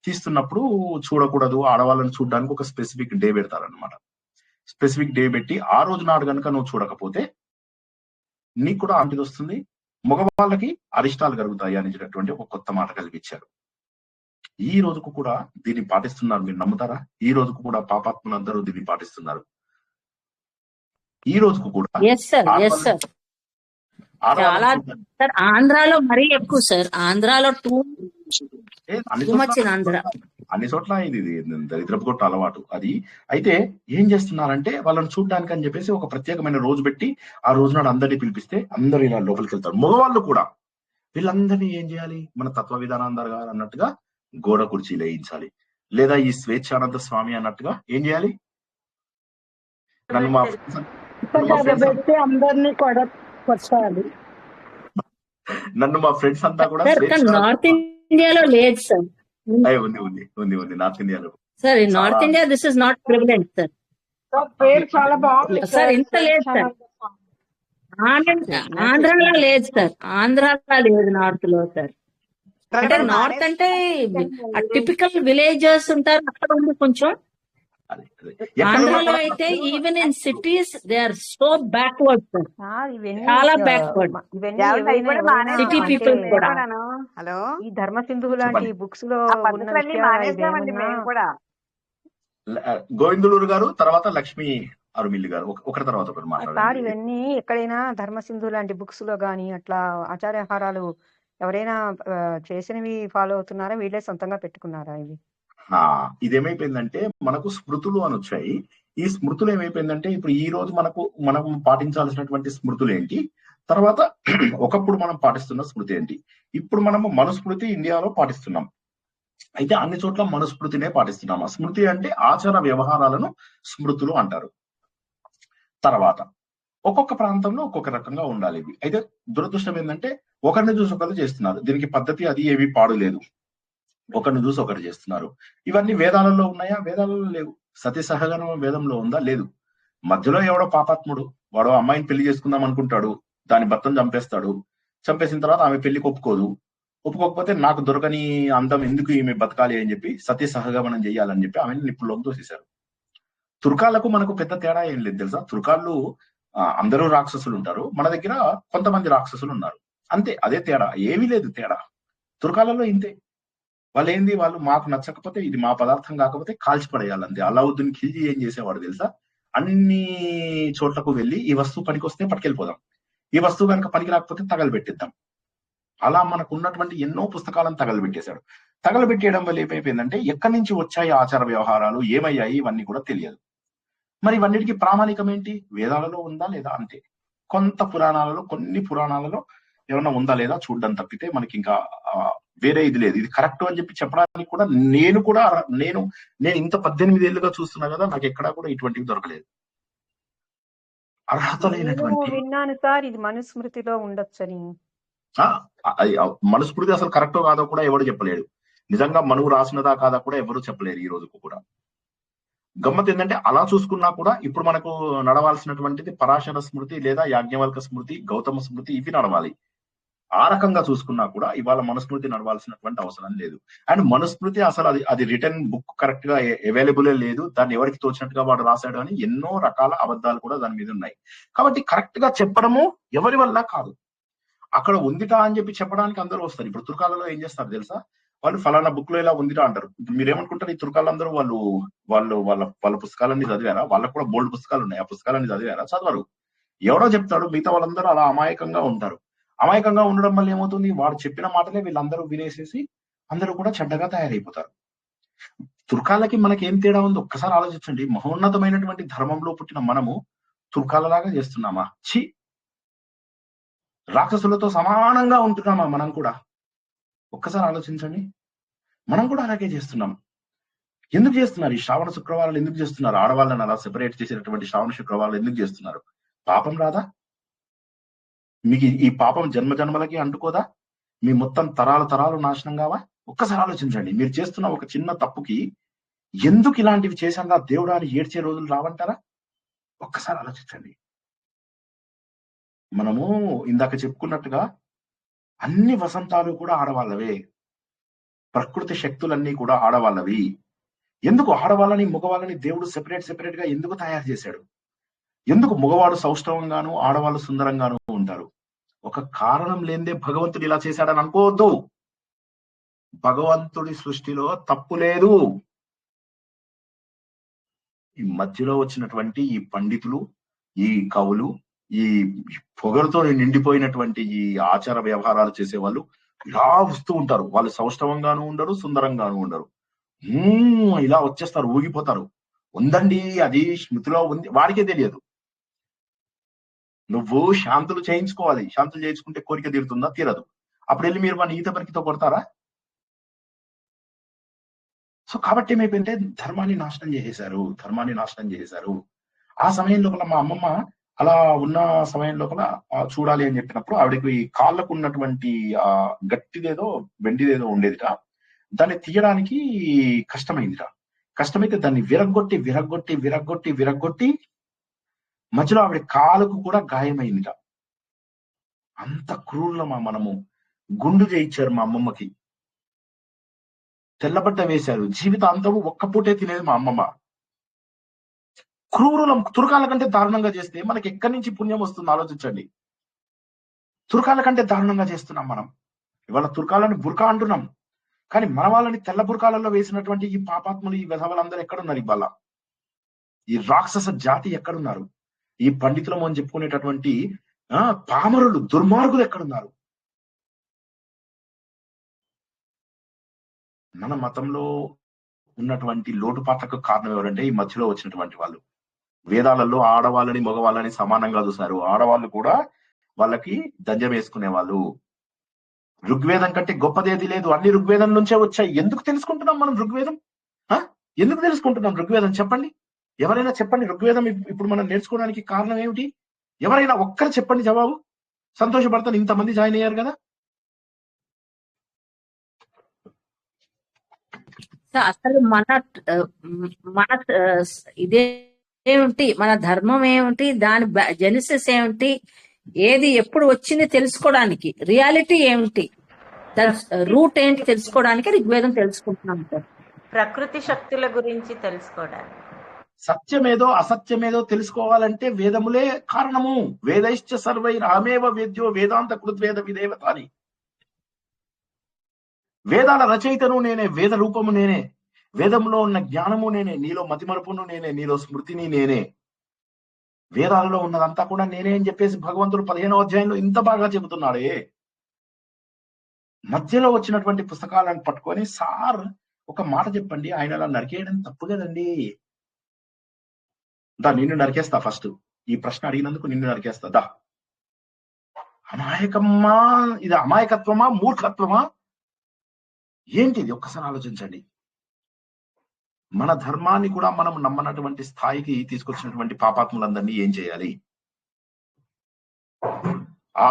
తీస్తున్నప్పుడు చూడకూడదు, ఆడవాళ్ళని చూడడానికి ఒక స్పెసిఫిక్ డే పెడతారనమాట. స్పెసిఫిక్ డే పెట్టి ఆ రోజు నాడు కనుక నువ్వు చూడకపోతే నీకు కూడా ఆంటిది వస్తుంది, మగవాళ్ళకి అరిష్టాలు కలుగుతాయి అనేటటువంటి ఒక కొత్త మాట కల్పించారు. ఈ రోజుకు కూడా దీన్ని పాటిస్తున్నారు. మీరు నమ్ముతారా? ఈ రోజుకు కూడా పాపాత్ములందరూ దీన్ని పాటిస్తున్నారు. ఈ రోజుకు కూడా చాలా సార్, ఆంధ్రాలో మరీ ఎక్కువ సార్. ఆంధ్రాలో అన్ని చోట్ల ఇది దరిద్రపు కొట్ట అలవాటు అది. అయితే ఏం చేస్తున్నారంటే వాళ్ళని చూడడానికి అని చెప్పేసి ఒక ప్రత్యేకమైన రోజు పెట్టి ఆ రోజు నాడు అందరినీ పిలిపిస్తే అందరూ ఇలా లోపలికి వెళ్తారు. మగవాళ్ళు కూడా. వీళ్ళందరినీ ఏం చేయాలి? మన తత్వ విధానాందర్ గారు అన్నట్టుగా గోడ కుర్చీ లేయించాలి, లేదా ఈ స్వేచ్ఛానంద స్వామి అన్నట్టుగా ఏం చేయాలి? నన్ను మా ఫ్రెండ్స్ అంతా కూడా నార్త్ ఇండియాలో లేదు సార్. ఉంది నార్త్ ఇండియాలో సార్ ఇన్ చాలా north India this is not prevalent sir. Sir పేరు చాలా బాగుంది సార్ సార్. ఇంత పేరు లేదు చాలా సార్. ఆంధ్రాలో లేదు సార్. ఆంధ్రాలో లేదు, నార్త్ లో సార్. అంటే నార్త్ అంటే టిపికల్ విలేజెస్ ఉంటారు, అక్కడ ఉంది కొంచెం. అదే ఎక్కడ ఉన్నా ఆంధ్రాలో కూడా అయితే even in cities they are so backward sir, sir ఇవన్నీ చాలా బ్యాక్వర్డ్. ఇవన్నీ ఏమండి, అవి కూడా ఎవరైనా సిటీ మానేసామండి పీపుల్ మేము కూడా. కూడాను. హలో, ఈ ధర్మసింధువు లాంటి చెప్పండి. బుక్స్ లో ఆ ఉన్న పద్ధతులన్నీ విషయాలు మానేసామండి ఇవేమన్నా మేము కూడా. గోవిందులూరు గారు, తర్వాత లక్ష్మీ అరుమిల్లి గారు, ఒకరి తర్వాత ఒకరు సార్ మాట్లాడండి. ఇవన్నీ ఎక్కడైనా ధర్మసింధు లాంటి బుక్స్ లో గానీ అట్లా ఆచార్యహారాలు ఎవరైనా చేసినవి ఫాలో అవుతున్నారా, వీళ్ళే సొంతంగా పెట్టుకున్నారా ఇవి? ఇదేమైపోయిందంటే మనకు స్మృతులు అని వచ్చాయి. ఈ స్మృతులు ఏమైపోయిందంటే ఇప్పుడు ఈ రోజు మనం పాటించాల్సినటువంటి స్మృతులు ఏంటి, తర్వాత ఒకప్పుడు మనం పాటిస్తున్న స్మృతి ఏంటి. ఇప్పుడు మనము మనుస్మృతి ఇండియాలో పాటిస్తున్నాం. అయితే అన్ని చోట్ల మనుస్మృతినే పాటిస్తున్నాం. ఆ స్మృతి అంటే ఆచార వ్యవహారాలను స్మృతులు అంటారు. తర్వాత ఒక్కొక్క ప్రాంతంలో ఒక్కొక్క రకంగా ఉండాలి ఇవి. అయితే దురదృష్టం ఏంటంటే ఒకరిని చూసి ఒకరు చేస్తున్నారు. దీనికి పద్ధతి అది ఏమీ పాడులేదు. ఒకరిని చూసి ఒకరు చేస్తున్నారు. ఇవన్నీ వేదాలలో ఉన్నాయా? వేదాలలో లేవు. సతీ సహగమనం వేదంలో ఉందా? లేదు. మధ్యలో ఎవడో పాపాత్ముడు వాడు అమ్మాయిని పెళ్లి చేసుకుందాం అనుకుంటాడు, దాని భర్తను చంపేస్తాడు. చంపేసిన తర్వాత ఆమె పెళ్లికి ఒప్పుకోకపోతే నాకు దొరకని అందం ఎందుకు ఈమె బతకాలి అని చెప్పి సతీ సహగమనం చేయాలని చెప్పి ఆమెను నిప్పుల్లోకి తోసేశారు. తుర్కాలకు మనకు పెద్ద తేడా ఏం లేదు తెలుసా. తుర్కాళ్ళు అందరూ రాక్షసులు ఉంటారు, మన దగ్గర కొంతమంది రాక్షసులు ఉన్నారు, అంతే. అదే తేడా, ఏమీ లేదు తేడా. తుర్కాలలో ఇంతే. వాళ్ళు మాకు నచ్చకపోతే, ఇది మా పదార్థం కాకపోతే కాల్చి పడేయాలంతే. అలావుద్దీన్ ఖిల్జీ ఏం చేసేవాడు తెలుసా, అన్ని చోట్లకు వెళ్ళి ఈ వస్తువు పనికి వస్తే పట్టుకెళ్ళిపోదాం, ఈ వస్తువు కనుక పనికి రాకపోతే తగలబెట్టిద్దాం. అలా మనకు ఉన్నటువంటి ఎన్నో పుస్తకాలను తగలబెట్టేశాడు. తగలబెట్టేయడం వల్ల ఏమైపోయిందంటే ఎక్కడి నుంచి వచ్చాయి ఆచార వ్యవహారాలు, ఏమయ్యాయి, ఇవన్నీ కూడా తెలియదు. మరి ఇవన్నిటికీ ప్రామాణికం ఏంటి? వేదాలలో ఉందా లేదా అంతే. కొన్ని పురాణాలలో ఏమన్నా ఉందా లేదా చూడడం తప్పితే మనకి ఇంకా వేరే ఇది లేదు. ఇది కరెక్ట్ అని చెప్పి చెప్పడానికి కూడా నేను ఇంత 18 ఏళ్ళుగా చూస్తున్నా కదా, నాకు ఎక్కడా కూడా ఇటువంటివి దొరకలేదు. అర్హత లేనటువంటి విన్నాను సార్ ఇది మనుస్మృతిలో ఉండొచ్చని. మనుస్మృతి అసలు కరెక్టో కాదో కూడా ఎవరు చెప్పలేడు. నిజంగా మనువు రాసినదా కాదా కూడా ఎవరు చెప్పలేరు ఈ రోజుకు కూడా. గమ్మత్ ఏంటంటే అలా చూసుకున్నా కూడా ఇప్పుడు మనకు నడవాల్సినటువంటిది పరాశర స్మృతి లేదా యాజ్ఞవల్క స్మృతి, గౌతమ స్మృతి, ఇవి నడవాలి. ఆ రకంగా చూసుకున్నా కూడా ఇవాళ మనుస్మృతి నడవాల్సినటువంటి అవసరం లేదు. అండ్ మనుస్మృతి అసలు అది రిటర్న్ బుక్ కరెక్ట్ గా అవైలబుల్ లేదు. దాన్ని ఎవరికి తోచినట్టుగా వాడు రాశాడు అని ఎన్నో రకాల అబద్ధాలు కూడా దాని మీద ఉన్నాయి. కాబట్టి కరెక్ట్ గా చెప్పడము ఎవరి వల్ల కాదు. అక్కడ ఉందిటా అని చెప్పి చెప్పడానికి అందరూ వస్తారు. ఇప్పుడు తుర్కాలలో ఏం చేస్తారు తెలుసా, వాళ్ళు ఫలానా బుక్ లో ఇలా ఉందిటా అంటారు. ఇప్పుడు మీరేమనుకుంటారు, ఈ తుర్కాలందరూ వాళ్ళ పుస్తకాలన్నీ చదివారా? వాళ్ళకు కూడా బోల్డ్ పుస్తకాలు ఉన్నాయి. ఆ పుస్తకాలన్నీ చదివారా? చదవరు. ఎవడో చెప్తాడు, మిగతా వాళ్ళందరూ అలా అమాయకంగా ఉంటారు. అమాయకంగా ఉండడం వల్ల ఏమవుతుంది, వాడు చెప్పిన మాటలే వీళ్ళందరూ వినేసేసి అందరూ కూడా చెడ్డగా తయారైపోతారు. తుర్కాలకి మనకి ఏం తేడా ఉంది ఒక్కసారి ఆలోచించండి. మహోన్నతమైనటువంటి ధర్మంలో పుట్టిన మనము తుర్కాలలాగా చేస్తున్నామా? రాక్షసులతో సమానంగా ఉంటున్నామా మనం కూడా? ఒక్కసారి ఆలోచించండి. మనం కూడా అలాగే చేస్తున్నాం. ఎందుకు చేస్తున్నారు? ఈ శ్రావణ శుక్రవారాలు ఎందుకు చేస్తున్నారు? ఆడవాళ్ళని అలా సెపరేట్ చేసేటటువంటి శ్రావణ శుక్రవారాలు ఎందుకు చేస్తున్నారు? పాపం రాదా మీకు? ఈ పాపం జన్మ జన్మలకి అంటుకోదా? మీ మొత్తం తరాలు నాశనం కావా? ఒక్కసారి ఆలోచించండి. మీరు చేస్తున్న ఒక చిన్న తప్పుకి ఎందుకు ఇలాంటివి చేశారా దేవుడా అని ఏడ్చే రోజులు రావంటారా? ఒక్కసారి ఆలోచించండి. మనము ఇందాక చెప్పుకున్నట్టుగా అన్ని వసంతాలు కూడా ఆడవాళ్ళవే. ప్రకృతి శక్తులన్నీ కూడా ఆడవాళ్ళవి. ఎందుకు ఆడవాళ్ళని మగవాళ్ళని దేవుడు సెపరేట్ గా ఎందుకు తయారు చేశాడు? ఎందుకు మగవాడు సౌష్ఠవంగాను ఆడవాళ్ళు సుందరంగాను ఉంటారు? ఒక కారణం లేనిదే భగవంతుడు ఇలా చేశాడని అనుకోవద్దు. భగవంతుడి సృష్టిలో తప్పు లేదు. ఈ మధ్యలో వచ్చినటువంటి ఈ పండితులు, ఈ కవులు, ఈ పొగరుతో నిండిపోయినటువంటి ఈ ఆచార వ్యవహారాలు చేసేవాళ్ళు ఇలా వస్తూ ఉంటారు. వాళ్ళు సౌష్ఠవంగాను ఉండరు, సుందరంగాను ఉండరు. ఇలా వచ్చేస్తారు, ఊగిపోతారు. ఉందండి, అది స్మృతిలో ఉంది, వాడికే తెలియదు. నువ్వు శాంతులు చేయించుకోవాలి. శాంతులు చేయించుకుంటే కోరిక తీరుతుందా? తీరదు. అప్పుడు వెళ్ళి మీరు మన ఈత పరికితో కొడతారా? సో కాబట్టి ఏమైపోయింటే ధర్మాన్ని నాశనం చేసేశారు. ఆ సమయం లోపల మా అమ్మమ్మ అలా ఉన్న సమయం లోపల చూడాలి అని చెప్పినప్పుడు ఆవిడకి కాళ్ళకు ఉన్నటువంటి గట్టిదేదో వెండిదేదో ఉండేదిట. దాన్ని తీయడానికి కష్టమైందిట. కష్టమైతే దాన్ని విరగ్గొట్టి మధ్యలో ఆవిడ కాలుకు కూడా గాయమైందిట. అంత క్రూరులమా మనము. గుండు చేయించారు మా అమ్మమ్మకి, తెల్లబట్ట వేశారు, జీవితాంతము ఒక్క పూటే తినేది మా అమ్మమ్మ. క్రూరులం. తురకాల కంటే దారుణంగా చేస్తే మనకి ఎక్కడి నుంచి పుణ్యం వస్తుందో ఆలోచించండి. తురకాల కంటే దారుణంగా చేస్తున్నాం మనం. ఇవాళ తురకాలని బుర్కా అంటున్నాం, కానీ మన వాళ్ళని తెల్ల బుర్కాలలో వేసినటువంటి ఈ పాపాత్ములు, ఈ విధవలందరూ ఎక్కడున్నారు? ఇవాళ ఈ రాక్షస జాతి ఎక్కడున్నారు? ఈ పండితులము అని చెప్పుకునేటటువంటి పామరులు, దుర్మార్గులు ఎక్కడున్నారు? మన మతంలో ఉన్నటువంటి లోటుపాట్లకు కారణం ఎవరంటే ఈ మధ్యలో వచ్చినటువంటి వాళ్ళు. వేదాలలో ఆడవాళ్ళని మగవాళ్ళని సమానంగా చూశారు. ఆడవాళ్ళు కూడా వాళ్ళకి దంజం వేసుకునే వాళ్ళు. ఋగ్వేదం కంటే గొప్పదేది లేదు, అన్ని ఋగ్వేదం నుంచే వచ్చాయి. ఎందుకు తెలుసుకుంటున్నాం మనం ఋగ్వేదం? ఎందుకు తెలుసుకుంటున్నాం ఋగ్వేదం? చెప్పండి, ఎవరైనా చెప్పండి. ఋగ్వేదం ఇప్పుడు మనం నేర్చుకోవడానికి కారణం ఏమిటి? ఎవరైనా ఒక్కరు చెప్పండి జవాబు. సంతోషపడతాను, ఇంతమంది జాయిన్ అయ్యారు కదా. అసలు మన ఇదేమిటి, మన ధర్మం ఏమిటి, దాని జెనిసిస్ ఏమిటి, ఏది ఎప్పుడు వచ్చింది తెలుసుకోవడానికి, రియాలిటీ ఏమిటి, రూట్ ఏంటి తెలుసుకోవడానికి ఋగ్వేదం తెలుసుకుంటున్నాం సార్. ప్రకృతి శక్తుల గురించి తెలుసుకోవడానికి. సత్యమేదో అసత్యమేదో తెలుసుకోవాలంటే వేదములే కారణము. వేదైశ్చ సర్వైరహమేవ వేద్యో వేదాంత కృద్వేద విదేవత అని. వేదాల రచయితను నేనే, వేద రూపము నేనే, వేదంలో ఉన్న జ్ఞానము నేనే, నీలో మతిమరుపును నేనే, నీలో స్మృతిని నేనే, వేదాలలో ఉన్నదంతా కూడా నేనే అని చెప్పేసి భగవంతుడు 15వ అధ్యాయంలో ఇంత బాగా చెబుతున్నాడే. మధ్యలో వచ్చినటువంటి పుస్తకాలను పట్టుకొని సార్ ఒక మాట చెప్పండి, ఆయన అలా నరికేయడం తప్పు కదండి. నిన్ను నరికేస్తా, ఫస్ట్ ఈ ప్రశ్న అడిగినందుకు నిన్ను నరికేస్తా. అమాయకమ్మా, ఇది అమాయకత్వమా మూర్ఖత్వమా ఏంటిది? ఒక్కసారి ఆలోచించండి. మన ధర్మాన్ని కూడా మనం నమ్మనటువంటి స్థాయికి తీసుకొచ్చినటువంటి పాపాత్ములందరినీ ఏం చేయాలి?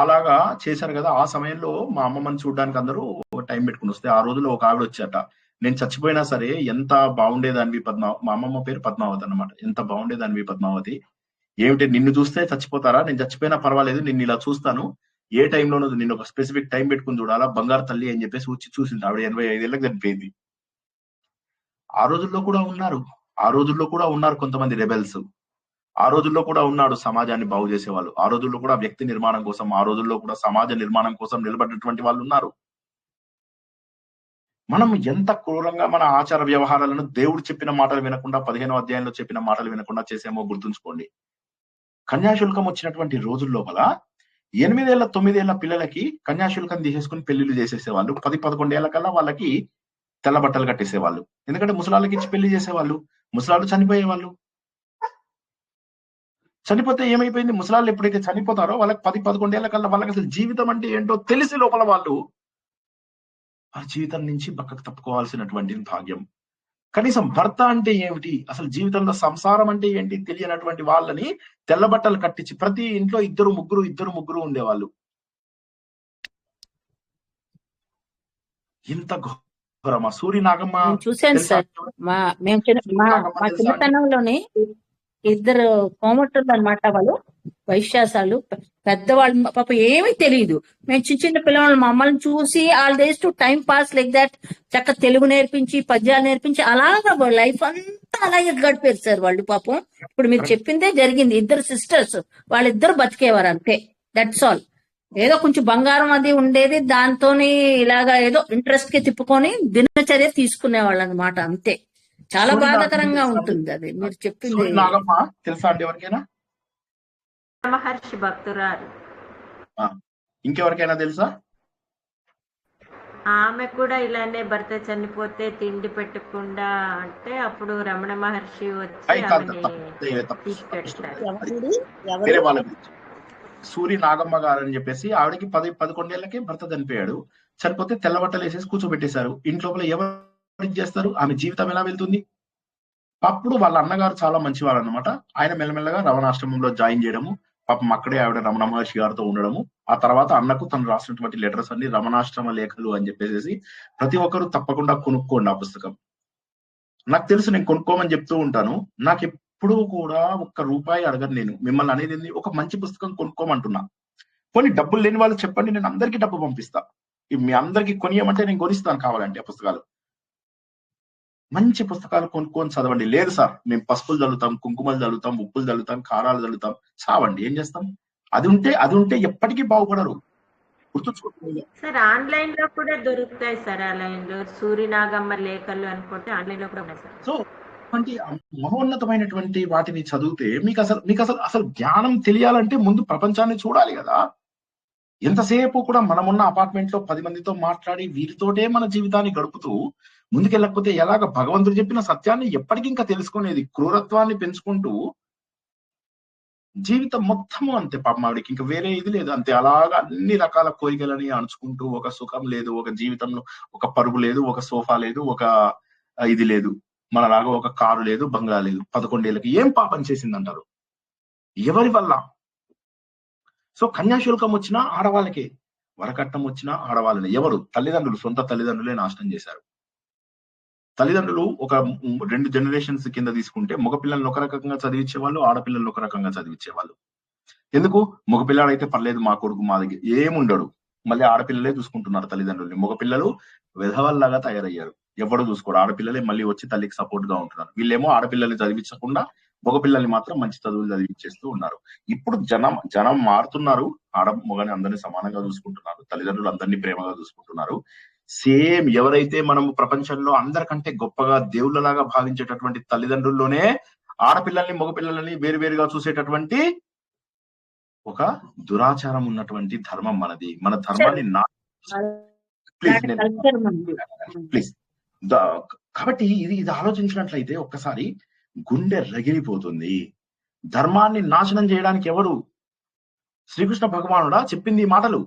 అలాగా చేశారు కదా. ఆ సమయంలో మా అమ్మమ్మని చూడడానికి అందరూ టైం పెట్టుకుని వస్తే, ఆ రోజులో ఒక ఆవిడ వచ్చాట. నేను చచ్చిపోయినా సరే ఎంత బాగుండేదానివి మా అమ్మమ్మ పేరు పద్మావతి అన్నమాట. ఎంత బాగుండేదానివి పద్మావతి, ఏమిటి నిన్ను చూస్తే చచ్చిపోతారా? నేను చచ్చిపోయినా పర్వాలేదు, నిన్ను ఇలా చూస్తాను, ఏ టైంలోనూ నిన్ను ఒక స్పెసిఫిక్ టైం పెట్టుకుని చూడాలా, బంగారు తల్లి అని చెప్పేసి వచ్చి చూసింది. ఆవిడ 85 ఏళ్ళకి చనిపోయింది. ఆ రోజుల్లో కూడా ఉన్నారు కొంతమంది రెబెల్స్. ఆ రోజుల్లో కూడా ఉన్నాడు సమాజాన్ని బాగు చేసేవాళ్ళు. ఆ రోజుల్లో కూడా వ్యక్తి నిర్మాణం కోసం, ఆ రోజుల్లో కూడా సమాజ నిర్మాణం కోసం నిలబడినటువంటి వాళ్ళు ఉన్నారు. మనం ఎంత క్రూరంగా మన ఆచార వ్యవహారాలను దేవుడు చెప్పిన మాటలు వినకుండా, 15వ అధ్యాయంలో చెప్పిన మాటలు వినకుండా చేసేమో గుర్తుంచుకోండి. కన్యాశుల్కం వచ్చినటువంటి రోజుల లోపల 8 ఏళ్ల 9 ఏళ్ల పిల్లలకి కన్యాశుల్కం తీసేసుకుని పెళ్లిళ్ళు చేసేసేవాళ్ళు. 10-11 ఏళ్ల కల్లా వాళ్ళకి తెల్ల బట్టలు కట్టేసేవాళ్ళు. ఎందుకంటే ముసలాళ్ళకి ఇచ్చి పెళ్లి చేసేవాళ్ళు. ముసలాళ్ళు చనిపోయేవాళ్ళు. చనిపోతే ఏమైపోయింది? ముసలాళ్ళు ఎప్పుడైతే చనిపోతారో వాళ్ళకి 10-11 ఏళ్ల కల్లా వాళ్ళకి అసలు జీవితం అంటే ఏంటో తెలిసి లోపల వాళ్ళు ఆ జీవితం నుంచి పక్కకు తప్పుకోవాల్సినటువంటి భాగ్యం. కనీసం భర్త అంటే ఏమిటి, అసలు జీవితంలో సంసారం అంటే ఏంటి తెలియనటువంటి వాళ్ళని తెల్ల బట్టలు కట్టించి ప్రతి ఇంట్లో ఇద్దరు ముగ్గురు ఉండేవాళ్ళు. ఇంత ఘోరమా? సూర్యనాగమ్మ చూశాను సార్. మా చిన్నతనంలోనే ఇద్దరు కోమట్టులు అనమాట. వాళ్ళు వైశ్యాసాలు, పెద్దవాళ్ళు పాప ఏమీ తెలియదు. మేము చిన్న పిల్లవాళ్ళు మమ్మల్ని చూసి all days to time pass like that చక్క తెలుగు నేర్పించి, పద్యాలు నేర్పించి అలాగా లైఫ్ అంతా అలాగే గడిపారు సార్ వాళ్ళు. పాపం ఇప్పుడు మీరు చెప్పిందే జరిగింది. ఇద్దరు సిస్టర్స్, వాళ్ళిద్దరు బతికేవారు అంతే. That's all. ఏదో కొంచెం బంగారం అది ఉండేది, దాంతోని ఇలాగా ఏదో ఇంట్రెస్ట్ కి తిప్పుకొని దినచర్య తీసుకునేవాళ్ళు అనమాట అంతే. చాలా బాధాకరంగా ఉంటుంది అది మీరు చెప్పింది. తెలుసా అండి ఎవరికైనా? మహర్షి భక్తురాలు. ఇంకెవరికైనా తెలుసా? ఆమె కూడా ఇలానే భర్త చనిపోతే తిండి పెట్టకుండా అంటే అప్పుడు రమణ మహర్షి వచ్చి సూరి నాగమ్మ గారు అని చెప్పేసి ఆవిడకి 10-11 ఏళ్ళకి భర్త చనిపోయాడు. చనిపోతే తెల్లబట్టలు వేసేసి కూర్చోబెట్టేశారు. ఇంట్లోపల ఎవరు చేస్తారు? ఆమె జీవితం ఎలా వెళ్తుంది? అప్పుడు వాళ్ళ అన్నగారు చాలా మంచివారు అనమాట. ఆయన మెల్లమెల్లగా రమణాశ్రమంలో జాయిన్ చేయడము, పాపం అక్కడే ఆవిడ రమణ మహర్షి గారితో ఉండడము. ఆ తర్వాత అన్నకు తను రాసినటువంటి లెటర్స్ అన్ని రమణాశ్రమ లేఖలు అని చెప్పేసి ప్రతి ఒక్కరు తప్పకుండా కొనుక్కోండి ఆ పుస్తకం. నాకు తెలుసు, నేను కొనుక్కోమని చెప్తూ ఉంటాను. నాకు ఎప్పుడూ కూడా ₹1 అడగను. నేను మిమ్మల్ని అనేది ఏంది, ఒక మంచి పుస్తకం కొనుక్కోమంటున్నా. కొన్ని డబ్బులు లేని వాళ్ళు చెప్పండి, నేను అందరికీ డబ్బు పంపిస్తా. మీ అందరికి కొనియమంటే నేను కొనిస్తాను కావాలంటే ఆ పుస్తకాలు. మంచి పుస్తకాలు కొనుక్కొని చదవండి. లేదు సార్ మేము పసుపులు చల్లుతాం, కుంకుమలు చల్లుతాం, ఉప్పులు చల్లుతాం, కారాలు చల్లుతాం, చావండి, ఏం చేస్తాం? అది ఉంటే ఎప్పటికీ బాగుపడరు. గుర్తుంచుకోండి సార్. ఆన్లైన్ లో కూడా దొరుకుతాయి సార్. ఆన్లైన్ సూర్యనాగమ్మ లేఖలు అనుకుంటే ఆన్లైన్ లో కూడా ఉన్నాయి సార్. సో అంటే మహోన్నతమైనటువంటి వాటిని చదివితే మీకు అసలు జ్ఞానం తెలియాలంటే ముందు ప్రపంచాన్ని చూడాలి కదా. ఎంతసేపు కూడా మనమున్న అపార్ట్మెంట్ లో 10 మందితో మాట్లాడి వీరితోటే మన జీవితాన్ని గడుపుతూ ముందుకెళ్ళకపోతే ఎలాగ? భగవంతుడు చెప్పిన సత్యాన్ని ఎప్పటికీ ఇంకా తెలుసుకునేది, క్రూరత్వాన్ని పెంచుకుంటూ జీవితం మొత్తము అంతే. పాపం ఆవిడకి ఇంకా వేరే ఇది లేదు, అంతే. అలాగా అన్ని రకాల కోరికలని అణుచుకుంటూ, ఒక సుఖం లేదు, ఒక జీవితంలో ఒక పరుగు లేదు, ఒక సోఫా లేదు, ఒక ఇది లేదు, మనలాగా ఒక కారు లేదు, బంగ్లా లేదు. 11 ఏళ్ళకి ఏం పాపం చేసిందంటారు? ఎవరి వల్ల? సో కన్యాశుల్కం వచ్చినా ఆడవాళ్ళకే, వరకట్నం వచ్చినా ఆడవాళ్ళని. ఎవరు? తల్లిదండ్రులు, సొంత తల్లిదండ్రులే నాశనం చేశారు. తల్లిదండ్రులు ఒక 2 జనరేషన్స్ కింద తీసుకుంటే మగపిల్లల్ని ఒక రకంగా చదివించేవాళ్ళు, ఆడపిల్లల్ని ఒక రకంగా చదివించేవాళ్ళు. ఎందుకు? మగపిల్లాడైతే పర్లేదు, మా కొడుకు మా దగ్గర ఏముండడు, మళ్ళీ ఆడపిల్లలే చూసుకుంటున్నారు తల్లిదండ్రుల్ని. మగపిల్లలు విధవల్లాగా తయారయ్యారు, ఎవడు చూసుకోడు. ఆడపిల్లలే మళ్ళీ వచ్చి తల్లికి సపోర్ట్ గా ఉంటున్నారు. వీళ్ళేమో ఆడపిల్లల్ని చదివించకుండా మగపిల్లల్ని మాత్రం మంచి చదువులు చదివించేస్తూ ఉన్నారు. ఇప్పుడు జనం మారుతున్నారు, ఆడ మగని అందరినీ సమానంగా చూసుకుంటున్నారు, తల్లిదండ్రులు అందరినీ ప్రేమగా చూసుకుంటున్నారు. సేమ్ ఎవరైతే మనము ప్రపంచంలో అందరికంటే గొప్పగా దేవుళ్ళలాగా భావించేటటువంటి తల్లిదండ్రుల్లోనే ఆడపిల్లల్ని మగపిల్లలని వేరువేరుగా చూసేటటువంటి ఒక దురాచారం ఉన్నటువంటి ధర్మం మనది. మన ధర్మాన్ని ప్లీజ్ కాబట్టి ఇది ఆలోచించినట్లయితే ఒక్కసారి గుండె రగిలిపోతుంది. ధర్మాన్ని నాశనం చేయడానికి ఎవరు? శ్రీకృష్ణ భగవానుడా చెప్పింది ఈ మాటలు.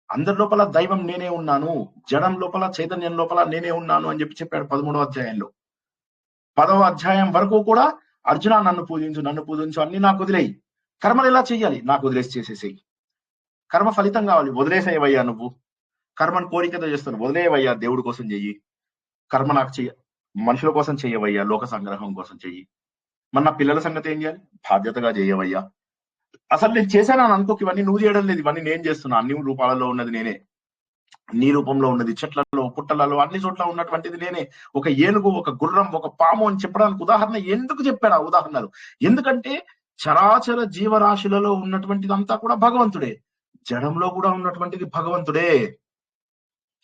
అందరి లోపల దైవం నేనే ఉన్నాను, జడం లోపల చైతన్యం లోపల నేనే ఉన్నాను అని చెప్పాడు 13వ అధ్యాయంలో. 10వ అధ్యాయం వరకు కూడా అర్జున నన్ను పూజించు, అన్ని నాకు వదిలేయి. కర్మలు ఎలా చెయ్యాలి? నాకు వదిలేసి చేసేసేయి. కర్మ ఫలితం కావాలి, వదిలేసేవయ్యా. నువ్వు కర్మను కోరికతో చేస్తాను, వదిలేవయ్యా, దేవుడి కోసం చెయ్యి. కర్మ నాకు మనుషుల కోసం చెయ్యవయ్యా, లోక సంగ్రహం కోసం చెయ్యి. మన పిల్లల సంగతి ఏం చేయాలి? బాధ్యతగా చేయవయ్యా. అసలు నేను చేశాను అనుకోక, ఇవన్నీ నువ్వు చేయడం లేదు, ఇవన్నీ నేను చేస్తున్నా. అన్ని రూపాలలో ఉన్నది నేనే, నీ రూపంలో ఉన్నది, చెట్లలో, పుట్టలలో, అన్ని చోట్ల ఉన్నటువంటిది నేనే. ఒక ఏనుగు, ఒక గుర్రం, ఒక పాము అని చెప్పడానికి ఉదాహరణ ఎందుకు చెప్పాడు? ఆ ఉదాహరణలు ఎందుకంటే చరాచర జీవరాశులలో ఉన్నటువంటిది అంతా కూడా భగవంతుడే, జడంలో కూడా ఉన్నటువంటిది భగవంతుడే.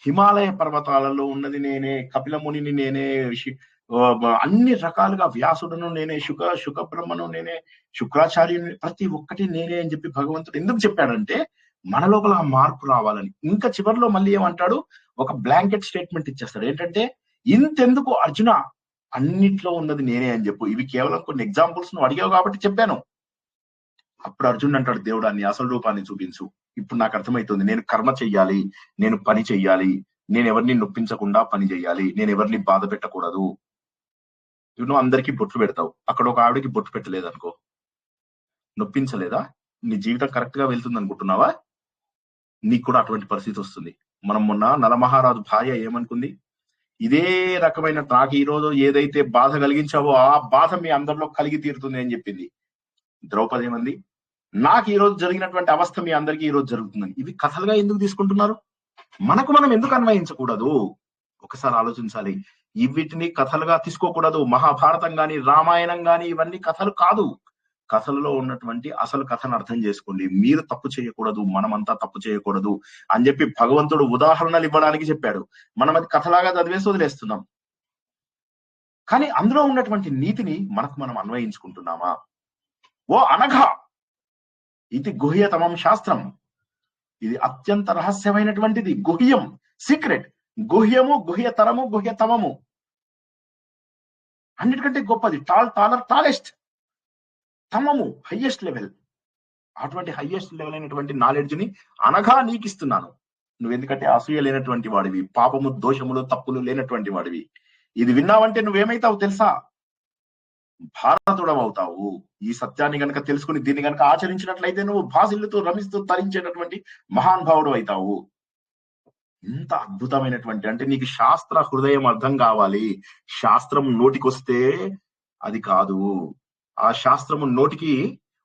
హిమాలయ పర్వతాలలో ఉన్నది నేనే, కపిల మునిని నేనే, అన్ని రకాలుగా వ్యాసుడును నేనే, శుక బ్రహ్మను నేనే, శుక్రాచార్యుని, ప్రతి ఒక్కటి నేనే అని చెప్పి భగవంతుడు ఎందుకు చెప్పాడంటే మన లోపల ఆ మార్పు రావాలని. ఇంకా చివరిలో మళ్ళీ ఏమంటాడు? ఒక బ్లాంకెట్ స్టేట్మెంట్ ఇచ్చేస్తాడు. ఏంటంటే ఇంతెందుకు అర్జున, అన్నిట్లో ఉన్నది నేనే అని చెప్పు. ఇవి కేవలం కొన్ని ఎగ్జాంపుల్స్ నువ్వు అడిగావు కాబట్టి చెప్పాను. అప్పుడు అర్జునుడు అంటాడు, దేవుడా నీ అసలు రూపాన్ని చూపించు. ఇప్పుడు నాకు అర్థమవుతుంది, నేను కర్మ చెయ్యాలి, నేను పని చెయ్యాలి, నేను ఎవరిని నొప్పించకుండా పని చెయ్యాలి, నేను ఎవరిని బాధ పెట్టకూడదు. నువ్వు అందరికీ బొట్లు పెడతావు, అక్కడ ఒక ఆవిడకి బొట్టు పెట్టలేదు అనుకో, నొప్పించలేదా? నీ జీవితం కరెక్ట్ గా వెళ్తుంది అనుకుంటున్నావా? నీకు కూడా అటువంటి పరిస్థితి వస్తుంది. మనం మొన్న నలమహారాజు భార్య ఏమనుకుంది? ఇదే రకమైన నాకు ఈ రోజు ఏదైతే బాధ కలిగించావో ఆ బాధ మీ అందరిలో కలిగి తీరుతుంది అని చెప్పింది. ద్రౌపది ఏమంది? నాకు ఈ రోజు జరిగినటువంటి అవస్థ మీ అందరికీ ఈ రోజు జరుగుతుందని. ఇవి కథలుగా ఎందుకు తీసుకుంటున్నారు? మనకు మనం ఎందుకు అన్వయించకూడదు? ఒకసారి ఆలోచించాలి. వీటిని కథలుగా తీసుకోకూడదు. మహాభారతం గాని, రామాయణం గాని ఇవన్నీ కథలు కాదు. కథలలో ఉన్నటువంటి అసలు కథను అర్థం చేసుకోండి. మీరు తప్పు చేయకూడదు, మనమంతా తప్పు చేయకూడదు అని చెప్పి భగవంతుడు ఉదాహరణలు ఇవ్వడానికి చెప్పాడు. మనం అది కథలాగా చదివేసి వదిలేస్తున్నాం. కానీ అందులో ఉన్నటువంటి నీతిని మనకు మనం అన్వయించుకుంటున్నామా? ఓ అనఘ, ఇది గుహ్యతమం శాస్త్రం, ఇది అత్యంత రహస్యమైనటువంటిది, గుహ్యం, సీక్రెట్. గుహ్యము, గుహ్యతరము, గుహ్యతమము, అన్నిటికంటే గొప్పది. టాలెస్ట్, తమము హైయెస్ట్ లెవెల్. అటువంటి హైయెస్ట్ లెవెల్ అయినటువంటి నాలెడ్జ్ ని అనగా నీకు ఇస్తున్నాను. నువ్వు ఎందుకంటే అసూయ లేనటువంటి వాడివి, పాపము, దోషములు, తప్పులు లేనటువంటి వాడివి. ఇది విన్నావంటే నువ్వేమైతావు తెలుసా? భారతుడవు అవుతావు. ఈ సత్యాన్ని గనక తెలుసుకుని దీన్ని గనక ఆచరించినట్లయితే నువ్వు భాసిల్లుతూ రమిస్తూ తరించేటటువంటి మహానుభావుడు అవుతావు. ఇంత అద్భుతమైనటువంటి, అంటే నీకు శాస్త్ర హృదయం అర్థం కావాలి. శాస్త్రం నోటికొస్తే అది కాదు. ఆ శాస్త్రము నోటికి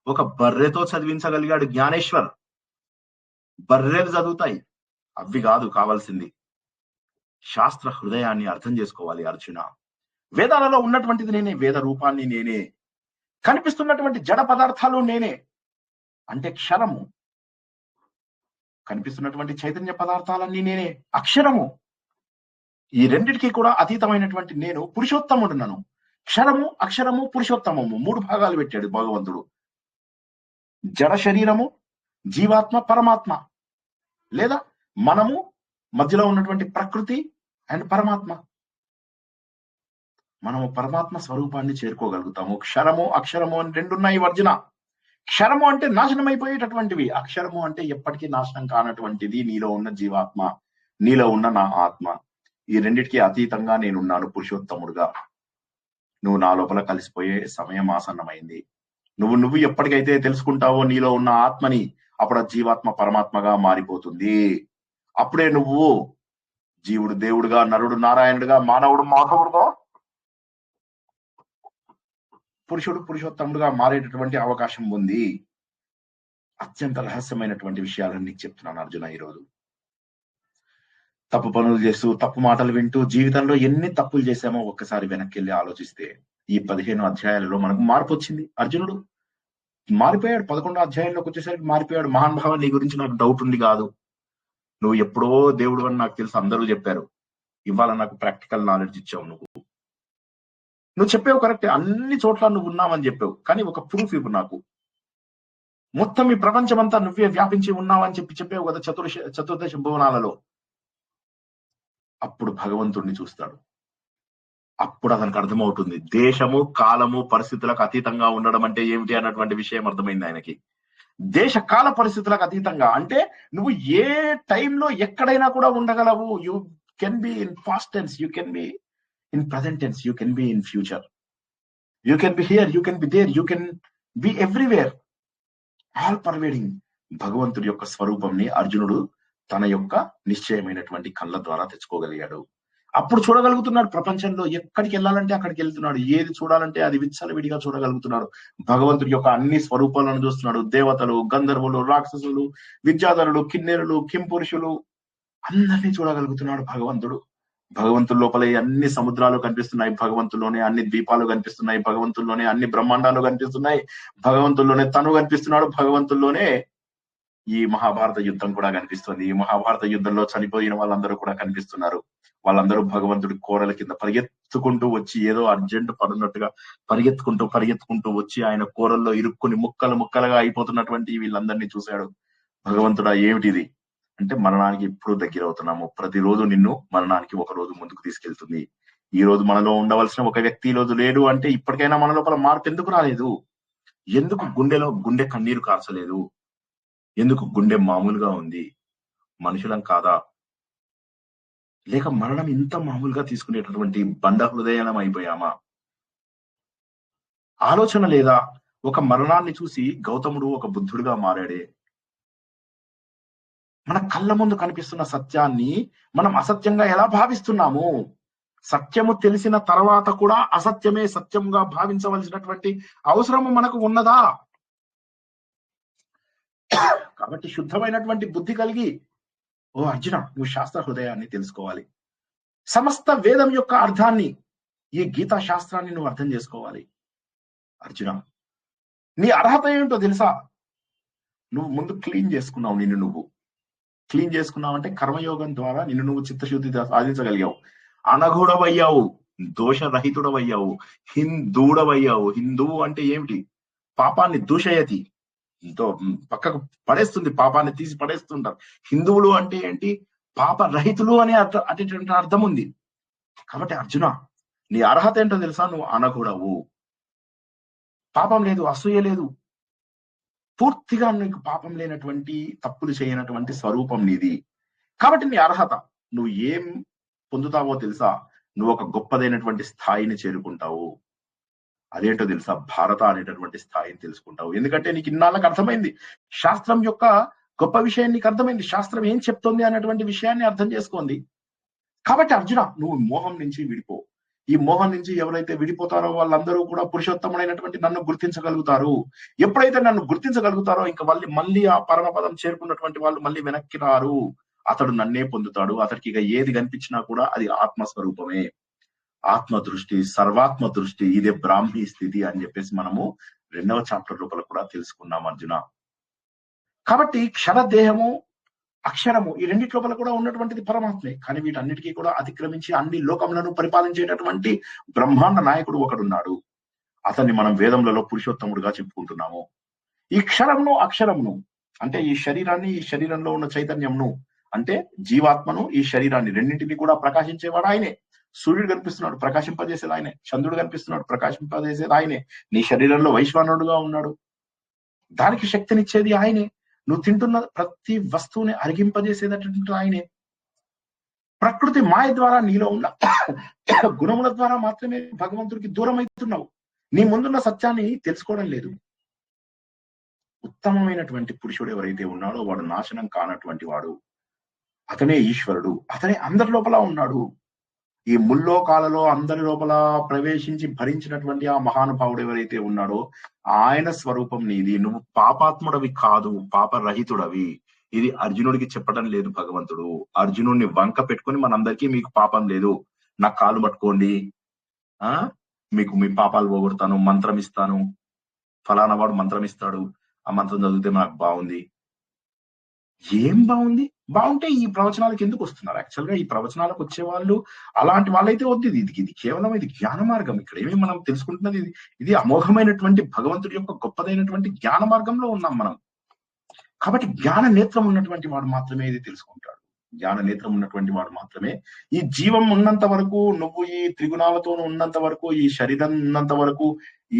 ఒక బర్రెతో చదివించగలిగాడు జ్ఞానేశ్వర్. బర్రెలు చదువుతాయి, అవి కాదు కావాల్సింది. శాస్త్ర హృదయాన్ని అర్థం చేసుకోవాలి అర్జున. వేదాలలో ఉన్నటువంటిది నేనే, వేద రూపాన్ని నేనే, కనిపిస్తున్నటువంటి జడ పదార్థాలు నేనే. అంటే క్షరము, కనిపిస్తున్నటువంటి చైతన్య పదార్థాలన్నీ నేనే. అక్షరము, ఈ రెండిటికి కూడా అతీతమైనటువంటి నేను పురుషోత్తముడున్నాను. క్షరము, అక్షరము, పురుషోత్తమము 3 భాగాలు పెట్టాడు భగవంతుడు. జడ శరీరము, జీవాత్మ, పరమాత్మ, లేదా మనము, మధ్యలో ఉన్నటువంటి ప్రకృతి అండ్ పరమాత్మ. మనము పరమాత్మ స్వరూపాన్ని చేరుకోగలుగుతాము. క్షరము, అక్షరము అని 2 ఉన్నాయి అర్జున. క్షరము అంటే నాశనం అయిపోయేటటువంటివి, అక్షరము అంటే ఎప్పటికీ నాశనం కానటువంటిది. నీలో ఉన్న జీవాత్మ, నీలో ఉన్న నా ఆత్మ, ఈ రెండిటికి అతీతంగా నేనున్నాను పురుషోత్తముడుగా. నువ్వు నా లోపల కలిసిపోయే సమయం ఆసన్నమైంది. నువ్వు ఎప్పటికైతే తెలుసుకుంటావో నీలో ఉన్న ఆత్మని, అప్పుడు ఆ జీవాత్మ పరమాత్మగా మారిపోతుంది. అప్పుడే నువ్వు జీవుడు దేవుడుగా, నరుడు నారాయణుడుగా, మానవుడు మాధవుడుగా, పురుషుడు పురుషోత్తముడుగా మారేటటువంటి అవకాశం ఉంది. అత్యంత రహస్యమైనటువంటి విషయాలను నీకు చెప్తున్నాను అర్జున. ఈరోజు తప్పు పనులు చేస్తూ, తప్పు మాటలు వింటూ, జీవితంలో ఎన్ని తప్పులు చేశామో ఒక్కసారి వెనక్కి వెళ్ళి ఆలోచిస్తే ఈ 15 అధ్యాయాలలో మనకు మార్పు వచ్చింది. అర్జునుడు మారిపోయాడు. 11వ అధ్యాయంలోకి వచ్చేసరికి మారిపోయాడు. మహానుభావ, నీ గురించి నాకు డౌట్ ఉంది కాదు, నువ్వు ఎప్పుడో దేవుడు అని నాకు తెలుసు, అందరూ చెప్పారు. ఇవాళ నాకు ప్రాక్టికల్ నాలెడ్జ్ ఇచ్చావు. నువ్వు చెప్పావు కరెక్టే, అన్ని చోట్ల నువ్వు ఉన్నావని చెప్పావు. కానీ ఒక ప్రూఫ్ ఇవ్వు నాకు. మొత్తం ఈ ప్రపంచం అంతా నువ్వే వ్యాపించి ఉన్నావని చెప్పావు కదా చతుర్దశ భువనాలలో. అప్పుడు భగవంతుడిని చూస్తాడు. అప్పుడు అతనికి అర్థమవుతుంది దేశము, కాలము, పరిస్థితులకు అతీతంగా ఉండడం అంటే ఏమిటి అన్నటువంటి విషయం అర్థమైంది ఆయనకి. దేశ కాల పరిస్థితులకు అతీతంగా అంటే నువ్వు ఏ టైంలో ఎక్కడైనా కూడా ఉండగలవు. You can be in past tense, you can be in present tense, you can be in future, you can be here, you can be there, you can be everywhere, all pervading. భగవంతుడి యొక్క స్వరూపంని అర్జునుడు తన యొక్క నిశ్చయమైనటువంటి కళ్ళ ద్వారా తెచ్చుకోగలిగాడు. అప్పుడు చూడగలుగుతున్నాడు. ప్రపంచంలో ఎక్కడికి వెళ్ళాలంటే అక్కడికి వెళ్తున్నాడు. ఏది చూడాలంటే అది విచ్చలవిడిగా చూడగలుగుతున్నాడు. భగవంతుడి యొక్క అన్ని స్వరూపాలను చూస్తున్నాడు. దేవతలు, గంధర్వులు, రాక్షసులు, విద్యాధరులు, కిన్నెరులు, కింపురుషులు అందరినీ చూడగలుగుతున్నాడు భగవంతుడు. భగవంతుడి లోపల అన్ని సముద్రాలు కనిపిస్తున్నాయి, భగవంతుల్లోనే అన్ని ద్వీపాలు కనిపిస్తున్నాయి, భగవంతుల్లోనే అన్ని బ్రహ్మాండాలు కనిపిస్తున్నాయి, భగవంతుల్లోనే తను కనిపిస్తున్నాడు, భగవంతుల్లోనే ఈ మహాభారత యుద్ధం కూడా కనిపిస్తుంది. ఈ మహాభారత యుద్ధంలో చనిపోయిన వాళ్ళందరూ కూడా కనిపిస్తున్నారు. వాళ్ళందరూ భగవంతుడి కోరల కింద పరిగెత్తుకుంటూ వచ్చి, ఏదో అర్జెంట్ పడున్నట్టుగా పరిగెత్తుకుంటూ వచ్చి ఆయన కోరల్లో ఇరుక్కుని ముక్కలు ముక్కలుగా అయిపోతున్నటువంటి వీళ్ళందరినీ చూశాడు. భగవంతుడా, ఏమిటిది అంటే, మరణానికి ఎప్పుడు దగ్గర అవుతున్నాము. ప్రతిరోజు నిన్ను మరణానికి ఒక రోజు ముందుకు తీసుకెళ్తుంది. ఈ రోజు మనలో ఉండవలసిన ఒక వ్యక్తి ఈ రోజు లేడు అంటే, ఇప్పటికైనా మన లోపల మార్పు ఎందుకు రాలేదు? ఎందుకు గుండె కన్నీరు కార్చలేదు? ఎందుకు గుండె మామూలుగా ఉంది? మనుషులం కాదా? లేక మరణం ఇంత మామూలుగా తీసుకునేటటువంటి బండ హృదయం అయిపోయామా? ఆలోచన లేదా? ఒక మరణాన్ని చూసి గౌతముడు ఒక బుద్ధుడిగా మారాడే. మన కళ్ళ ముందు కనిపిస్తున్న సత్యాన్ని మనం అసత్యంగా ఎలా భావిస్తున్నాము? సత్యము తెలిసిన తర్వాత కూడా అసత్యమే సత్యంగా భావించవలసినటువంటి అవసరము మనకు ఉన్నదా? కాబట్టి శుద్ధమైనటువంటి బుద్ధి కలిగి, ఓ అర్జున, నువ్వు శాస్త్ర హృదయాన్ని తెలుసుకోవాలి. సమస్త వేదం యొక్క అర్థాన్ని, ఈ గీతా శాస్త్రాన్ని నువ్వు అర్థం చేసుకోవాలి. అర్జున, నీ అర్హత ఏంటో తెలుసా? నువ్వు ముందు క్లీన్ చేసుకున్నావు. నువ్వు క్లీన్ చేసుకున్నావంటే కర్మయోగం ద్వారా నిన్ను నువ్వు చిత్తశుద్ధి సాధించగలిగావు. అనఘుడవయ్యావు, దోషరహితుడవయ్యావు, హిందూడవయ్యావు. హిందువు అంటే ఏమిటి? పాపాన్ని దూషయతి, పక్కకు పడేస్తుంది, పాపాన్ని తీసి పడేస్తుంటారు. హిందువులు అంటే ఏంటి? పాప రహితులు అనే అటువంటి అర్థం ఉంది. కాబట్టి అర్జున, నీ అర్హత ఏంటో తెలుసా? నువ్వు అనఘుడవు. పాపం లేదు, అసూయ లేదు, పూర్తిగా నీకు పాపం లేనటువంటి, తప్పులు చేయనటువంటి స్వరూపం నీది. కాబట్టి నీ అర్హత, నువ్వు ఏం పొందుతావో తెలుసా? నువ్వు ఒక గొప్పదైనటువంటి స్థాయిని చేరుకుంటావు. అదేంటో తెలుసా? భారత అనేటటువంటి స్థాయిని తెలుసుకుంటావు. ఎందుకంటే నీకు ఇన్నాళ్ళకి అర్థమైంది శాస్త్రం యొక్క గొప్ప విషయం నీకు అర్థమైంది, శాస్త్రం ఏం చెప్తోంది అన్నటువంటి విషయాన్ని అర్థం చేసుకోండి. కాబట్టి అర్జున, నువ్వు మోహం నుంచి విడిపో. ఈ మోహం నుంచి ఎవరైతే విడిపోతారో వాళ్ళందరూ కూడా పురుషోత్తముడైనటువంటి నన్ను గుర్తించగలుగుతారు. ఎప్పుడైతే నన్ను గుర్తించగలుగుతారో ఇంకా మళ్ళీ ఆ పరమపదం చేరుకున్నటువంటి వాళ్ళు మళ్ళీ వెనక్కి రారు. అతడు నన్నే పొందుతాడు. అతడికి ఇక ఏది కనిపించినా కూడా అది ఆత్మస్వరూపమే. ఆత్మ దృష్టి, సర్వాత్మ దృష్టి, ఇదే బ్రాహ్మీ స్థితి అని చెప్పేసి మనము 2వ చాప్టర్ లోపల కూడా తెలుసుకున్నాం అర్జున. కాబట్టి క్షరదేహము, అక్షరము ఈ రెండిటి లోపల కూడా ఉన్నటువంటిది పరమాత్మే. కానీ వీటన్నిటికీ కూడా అతిక్రమించి అన్ని లోకములను పరిపాలించేటటువంటి బ్రహ్మాండ నాయకుడు ఒకడున్నాడు. అతన్ని మనం వేదములలో పురుషోత్తముడుగా చెప్పుకుంటున్నాము. ఈ క్షరమును, అక్షరమును అంటే ఈ శరీరాన్ని, ఈ శరీరంలో ఉన్న చైతన్యంను అంటే జీవాత్మను, ఈ శరీరాన్ని రెండింటిని కూడా ప్రకాశించేవాడు ఆయనే. సూర్యుడు కనిపిస్తున్నాడు, ప్రకాశింపజేసేది ఆయనే. చంద్రుడు కనిపిస్తున్నాడు, ప్రకాశింపజేసేది ఆయనే. నీ శరీరంలో వైశ్వానరుడుగా ఉన్నాడు, దానికి శక్తినిచ్చేది ఆయనే. నువ్వు తింటున్న ప్రతి వస్తువుని అరిగింపజేసేటటువంటి ఆయనే. ప్రకృతి మాయ ద్వారా నీలో ఉన్న గుణముల ద్వారా మాత్రమే భగవంతుడికి దూరం అవుతున్నావు. నీ ముందున్న సత్యాన్ని తెలుసుకోవడం లేదు. ఉత్తమమైనటువంటి పురుషుడు ఎవరైతే ఉన్నాడో వాడు నాశనం కానటువంటి వాడు. అతనే ఈశ్వరుడు. అతనే అందరి లోపల ఉన్నాడు. ఈ ముల్లోకాలలో అందరి లోపల ప్రవేశించి భరించినటువంటి ఆ మహానుభావుడు ఎవరైతే ఉన్నాడో ఆయన స్వరూపం నీది. నువ్వు పాపాత్ముడవి కాదు, పాపరహితుడవి. ఇది అర్జునుడికి చెప్పడం లేదు భగవంతుడు. అర్జునుడిని వంక పెట్టుకొని మనందరికీ మీకు పాపం లేదు, నా కాలు పట్టుకోండి, మీకు మీ పాపాలు పోగొడతాను, మంత్రం ఇస్తాను, ఫలానా వాడు మంత్రం ఇస్తాడు, ఆ మంత్రం చదివితే నాకు బాగుంది. ఏం బాగుంది? బాగుంటే ఈ ప్రవచనాలకు ఎందుకు వస్తున్నారు? యాక్చువల్ గా ఈ ప్రవచనాలకు వచ్చే వాళ్ళు అలాంటి వాళ్ళైతే వద్దు. ఇది కేవలం ఇది జ్ఞాన మార్గం. ఇక్కడ ఏమి మనం తెలుసుకుంటున్నది ఇది అమోఘమైనటువంటి భగవంతుడి యొక్క గొప్పదైనటువంటి జ్ఞాన మార్గంలో ఉన్నాం మనం. కాబట్టి జ్ఞాన నేత్రం ఉన్నటువంటి వాడు మాత్రమే ఇది తెలుసుకుంటాడు. జ్ఞాన నేత్రం ఉన్నటువంటి వాడు మాత్రమే ఈ జీవం ఉన్నంత వరకు, నువ్వు ఈ త్రిగుణాలతో ఉన్నంత వరకు, ఈ శరీరం ఉన్నంత వరకు,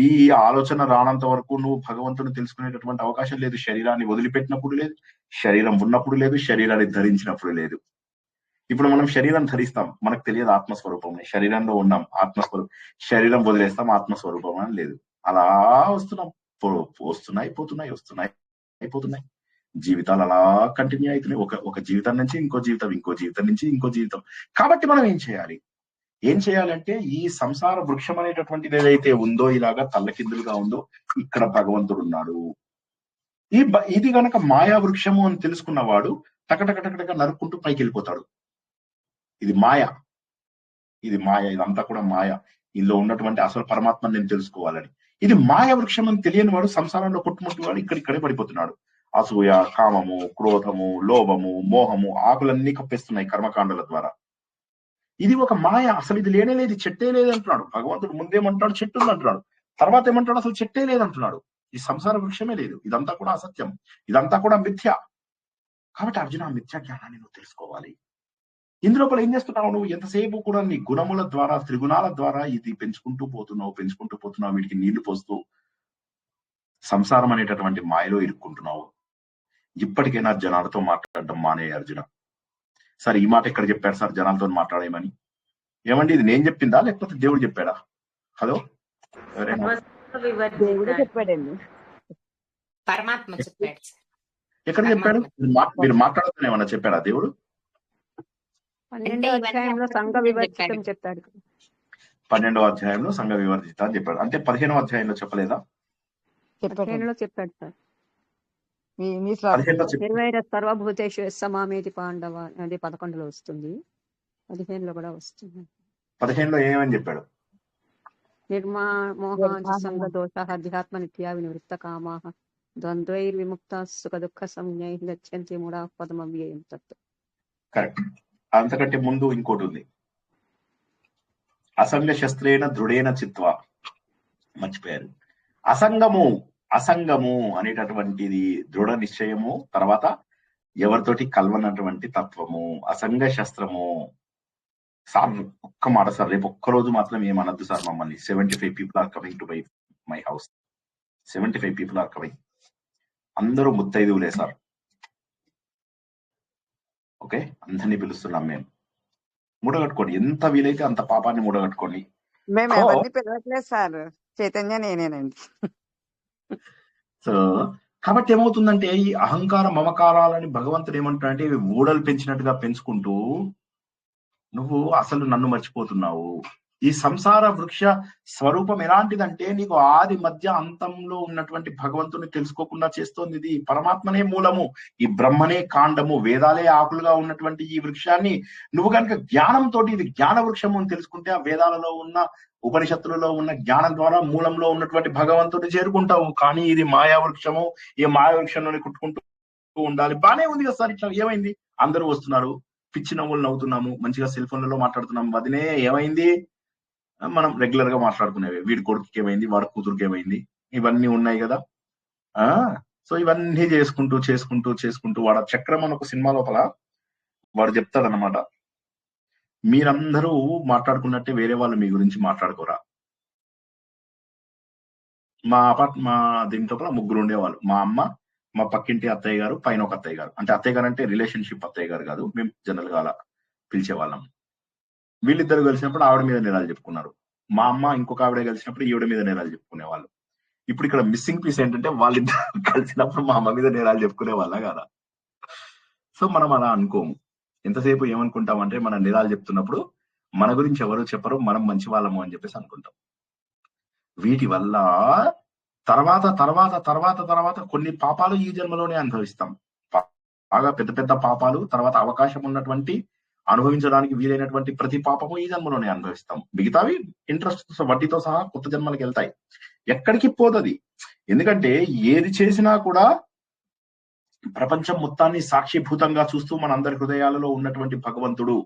ఈ ఆలోచన రానంత వరకు నువ్వు భగవంతుని తెలుసుకునేటటువంటి అవకాశం లేదు. శరీరాన్ని వదిలిపెట్టినప్పుడు లేదు, శరీరం ఉన్నప్పుడు లేదు, శరీరాన్ని ధరించినప్పుడు లేదు. ఇప్పుడు మనం శరీరం ధరిస్తాం, మనకు తెలియదు ఆత్మస్వరూపం. శరీరంలో ఉన్నాం, ఆత్మస్వరూపం. శరీరం వదిలేస్తాం, ఆత్మస్వరూపం అని లేదు. అలా వస్తున్నాం, వస్తున్నాయి పోతున్నాయి, వస్తున్నాయి అయిపోతున్నాయి. జీవితాలు అలా కంటిన్యూ అవుతున్నాయి. ఒక జీవితం నుంచి ఇంకో జీవితం, ఇంకో జీవితం నుంచి ఇంకో జీవితం. కాబట్టి మనం ఏం చేయాలంటే ఈ సంసార వృక్షం అనేటటువంటిది ఏదైతే ఉందో, ఇలాగా తల్లకిందులుగా ఉందో, ఇక్కడ భగవంతుడు ఉన్నాడు. ఇది గనక మాయా వృక్షము అని తెలుసుకున్నవాడు టకటక నరుక్కుంటూ పైకి వెళ్ళిపోతాడు. ఇది మాయ, ఇదంతా కూడా మాయ. ఇందులో ఉన్నటువంటి అసలు పరమాత్మని నేను తెలుసుకోవాలని. ఇది మాయా వృక్షం అని తెలియని వాడు సంసారంలో కొట్టుముట్టువాడు ఇక్కడిక్కడే పడిపోతున్నాడు. అసూయ, కామము, క్రోధము, లోభము, మోహము ఆకులన్నీ కప్పేస్తున్నాయి కర్మకాండల ద్వారా. ఇది ఒక మాయ. అసలు ఇది లేనే లేదు, చెట్టే లేదంటున్నాడు భగవంతుడు. ముందేమంటాడు చెట్టు ఉంది అంటున్నాడు, తర్వాత ఏమంటాడు అసలు చెట్టే లేదంటున్నాడు. ఈ సంసార వృక్షమే లేదు. ఇదంతా కూడా అసత్యం, ఇదంతా కూడా మిథ్య. కాబట్టి అర్జున, మిథ్యా జ్ఞానాన్ని నువ్వు తెలుసుకోవాలి. ఇందులోపల ఏం చేస్తున్నావు నువ్వు? ఎంతసేపు కూడా నీ గుణముల ద్వారా, త్రిగుణాల ద్వారా ఇది పెంచుకుంటూ పోతున్నావు. వీటికి నీళ్లు పోస్తూ సంసారం అనేటటువంటి మాయలో ఇరుక్కుంటున్నావు. ఇప్పటికైనా జనాలతో మాట్లాడడం మానే అర్జున. సార్ ఈ మాట ఎక్కడ చెప్పాడు సార్ జనాలతో మాట్లాడేమని? ఏమండి, ఇది నేను చెప్పిందా లేకపోతే దేవుడు చెప్పాడా? హలో, ఎవరైనా? దేవుడు చెప్పాడండి. పరమాత్మ చెప్పాడు. ఎక్కడ చెప్పాడు? మీరు మాట్లాడుతున్నా ఏమన్నా చెప్పాడా దేవుడు? 12వ అధ్యాయంలో సంఘ వివర్జితం చెప్పాడు. 12వ అధ్యాయంలో సంఘ వివర్జిత అని చెప్పాడు. అంటే 15వ అధ్యాయంలో చెప్పలేదా? 15లో చెప్పాడు సార్. 15లో నిర్వైర సర్వభూతేషు సమామేతి పాండవ అది 11లో వస్తుంది, 15లో కూడా వస్తుంది. 15లో ఏమని చెప్పాడు? నిర్మోహాది సంఘ దోష అధ్యాత్మ నిత్యా వినివృత్త కామా ద్వంద్వైర్విముక్త సుఖ దుఃఖ సంజ్ఞై గచ్చంతి మూఢ పదమవ్యయం తత్. కరెక్ట్. అంతకంటే ముందు ఇంకోటి ఉంది, అసంగ శస్త్రేణ దృఢేన చిత్వ. మర్చిపోయారు. అసంగము అనేటటువంటిది దృఢ నిశ్చయము, తర్వాత ఎవరితోటి కలవనటువంటి తత్వము, అసంగ శస్త్రము. సార్ ఒక్క మాట సార్, రేపు ఒక్కరోజు మాత్రం ఏమనద్దు సార్ మమ్మల్ని. 75 people are coming to my house. 75 people are coming. అందరూ ముత్తైదువులే సార్. ఓకే, అందరినీ పిలుస్తున్నాం మేము. మూడగట్టుకోండి, ఎంత వీలైతే అంత పాపాన్ని మూడగట్టుకోండి. మేము ఎవరిని పిలవట్లేదు సార్, చైతన్య నేనేనండి. సో కాబట్టి ఏమవుతుందంటే ఈ అహంకార మమకారాలని భగవంతుడు ఏమంటాడంటే ఇవి ఊడలు పెంచినట్టుగా పెంచుకుంటూ నువ్వు అసలు నన్ను మర్చిపోతున్నావు. ఈ సంసార వృక్ష స్వరూపం ఎలాంటిదంటే నీకు ఆది మధ్య అంతంలో ఉన్నటువంటి భగవంతుని తెలుసుకోకుండా చేస్తోంది. ఇది పరమాత్మనే మూలము, ఈ బ్రహ్మనే కాండము, వేదాలే ఆకులుగా ఉన్నటువంటి ఈ వృక్షాన్ని నువ్వు కనుక జ్ఞానంతో ఇది జ్ఞాన వృక్షము అని తెలుసుకుంటే ఆ వేదాలలో ఉన్న ఉపనిషత్తులలో ఉన్న జ్ఞానం ద్వారా మూలంలో ఉన్నటువంటి భగవంతుని చేరుకుంటావు. కానీ ఇది మాయా వృక్షము, ఈ మాయా వృక్షంలోనే కుట్టుకుంటూ ఉండాలి. బానే ఉంది కదా సార్, ఇట్లా ఏమైంది? అందరూ వస్తున్నారు, పిచ్చి నవ్వులు నవ్వుతున్నాము, మంచిగా సెల్ ఫోన్లలో మాట్లాడుతున్నాము. వదినే ఏమైంది? మనం రెగ్యులర్ గా మాట్లాడుకునేవి. వీడి కొడుకుకి ఏమైంది, వాడి కూతురుకి ఏమైంది, ఇవన్నీ ఉన్నాయి కదా. సో ఇవన్నీ చేసుకుంటూ చేసుకుంటూ చేసుకుంటూ వాడు చక్రం అని ఒక సినిమా లోపల వాడు చెప్తాడనమాట, మీరందరూ మాట్లాడుకున్నట్టే వేరే వాళ్ళు మీ గురించి మాట్లాడుకోరా. మా దీంట్లో ముగ్గురు ఉండేవాళ్ళు, మా అమ్మ, మా పక్కింటి అత్తయ్య గారు, పైన ఒక అత్తయ్య గారు. అంటే అత్తయ్య గారు అంటే రిలేషన్షిప్ అత్తయ్య గారు కాదు, మేము జనరల్ గా అలా పిలిచేవాళ్ళం. వీళ్ళిద్దరు కలిసినప్పుడు ఆవిడ మీద నేరాలు చెప్పుకున్నారు. మా అమ్మ ఇంకొక ఆవిడ కలిసినప్పుడు ఈవిడ మీద నేరాలు చెప్పుకునేవాళ్ళు. ఇప్పుడు ఇక్కడ మిస్సింగ్ పీస్ ఏంటంటే వాళ్ళిద్దరు కలిసినప్పుడు మా అమ్మ మీద నేరాలు చెప్పుకునే వాళ్ళ కదా. సో మనం అలా అనుకోము. ఎంతసేపు ఏమనుకుంటామంటే మన నేరాలు చెప్తున్నప్పుడు మన గురించి ఎవరు చెప్పరు, మనం మంచి వాళ్ళము అని చెప్పేసి అనుకుంటాం. వీటి వల్ల తర్వాత తర్వాత తర్వాత తర్వాత కొన్ని పాపాలు ఈ జన్మలోనే అనుభవిస్తాం. బాగా పెద్ద పెద్ద పాపాలు, తర్వాత అవకాశం ఉన్నటువంటి అనుభవించడానికి వీలైనటువంటి ప్రతి పాపము ఈ జన్మలోనే అనుభవిస్తాం. మిగతావి ఇంట్రెస్ట్ వడ్డీతో సహా కొత్త జన్మలకి వెళ్తాయి, ఎక్కడికి పోతుంది. ఎందుకంటే ఏది చేసినా కూడా ప్రపంచం మొత్తాన్ని సాక్షిభూతంగా చూస్తూ మనందరి హృదయాలలో ఉన్నటువంటి భగవంతుడు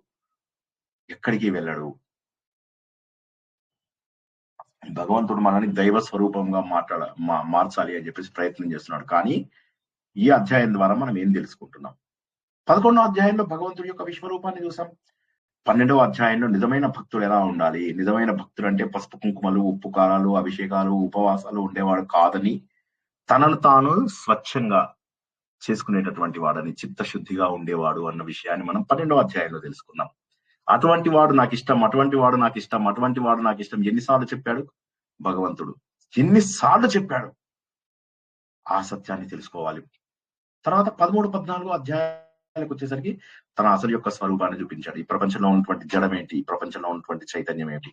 ఎక్కడికి వెళ్ళడు. భగవంతుడు మనల్ని దైవ స్వరూపంగా మార్చాలి అని చెప్పేసి ప్రయత్నం చేస్తున్నాడు. కానీ ఈ అధ్యాయం ద్వారా మనం ఏం తెలుసుకుంటున్నాం? 11వ అధ్యాయంలో భగవంతుడి యొక్క విశ్వరూపాన్ని చూసాం. 12వ అధ్యాయంలో నిజమైన భక్తుడు ఎలా ఉండాలి, నిజమైన భక్తుడు అంటే పసుపు కుంకుమలు, ఉప్పు కారాలు, అభిషేకాలు, ఉపవాసాలు ఉండేవాడు కాదని, తనను తాను స్వచ్ఛంగా చేసుకునేటటువంటి వాడని, చిత్తశుద్ధిగా ఉండేవాడు అన్న విషయాన్ని మనం 12వ అధ్యాయంలో తెలుసుకున్నాం. అటువంటి వాడు నాకు ఇష్టం, అటువంటి వాడు నాకు ఇష్టం, అటువంటి వాడు నాకు ఇష్టం ఎన్నిసార్లు చెప్పాడు భగవంతుడు? ఎన్నిసార్లు చెప్పాడు? ఆ సత్యాన్ని తెలుసుకోవాలి. తర్వాత 13, 14 అధ్యాయాలకు వచ్చేసరికి తన అసలు యొక్క స్వరూపాన్ని చూపించాడు. ఈ ప్రపంచంలో ఉన్నటువంటి జడం ఏంటి, ఈ ప్రపంచంలో ఉన్నటువంటి చైతన్యం ఏమిటి,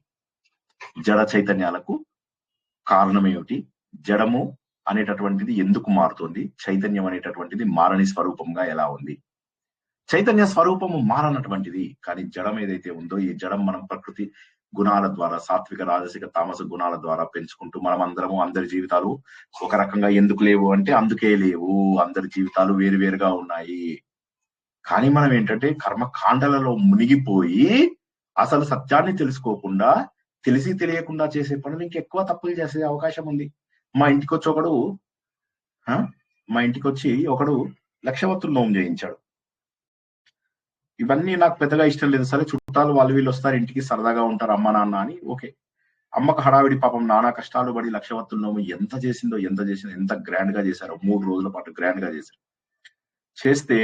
జడ చైతన్యాలకు కారణం ఏమిటి, జడము అనేటటువంటిది ఎందుకు మారుతుంది, చైతన్యం అనేటటువంటిది మారని స్వరూపంగా ఎలా ఉంది. చైతన్య స్వరూపము మారనటువంటిది, కానీ జడం ఏదైతే ఉందో ఈ జడం మనం ప్రకృతి గుణాల ద్వారా, సాత్విక, రాజసిక, తామస గుణాల ద్వారా పెంచుకుంటూ మనం అందరము, అందరి జీవితాలు ఒక రకంగా ఎందుకు లేవు అంటే అందుకే లేవు. అందరి జీవితాలు వేరువేరుగా ఉన్నాయి. కానీ మనం ఏంటంటే కర్మకాండలలో మునిగిపోయి అసలు సత్యాన్ని తెలుసుకోకుండా, తెలిసి తెలియకుండా చేసే పనులు ఇంకెక్కువ తప్పులు చేసే అవకాశం ఉంది. మా ఇంటికి వచ్చి ఒకడు లక్షవత్తులు నోము చేయించాడు. ఇవన్నీ నాకు పెద్దగా ఇష్టం లేదు. సరే చుట్టాలు వాళ్ళు వీళ్ళు వస్తారు, ఇంటికి సరదాగా ఉంటారు అమ్మ నాన్న అని, ఓకే. అమ్మకు హడావిడి, పాపం నానా కష్టాలు పడి లక్షవత్తులు నోము ఎంత చేసిందో, ఎంత గ్రాండ్ గా చేశారో. 3 రోజుల పాటు గ్రాండ్ గా చేశారు. చేస్తే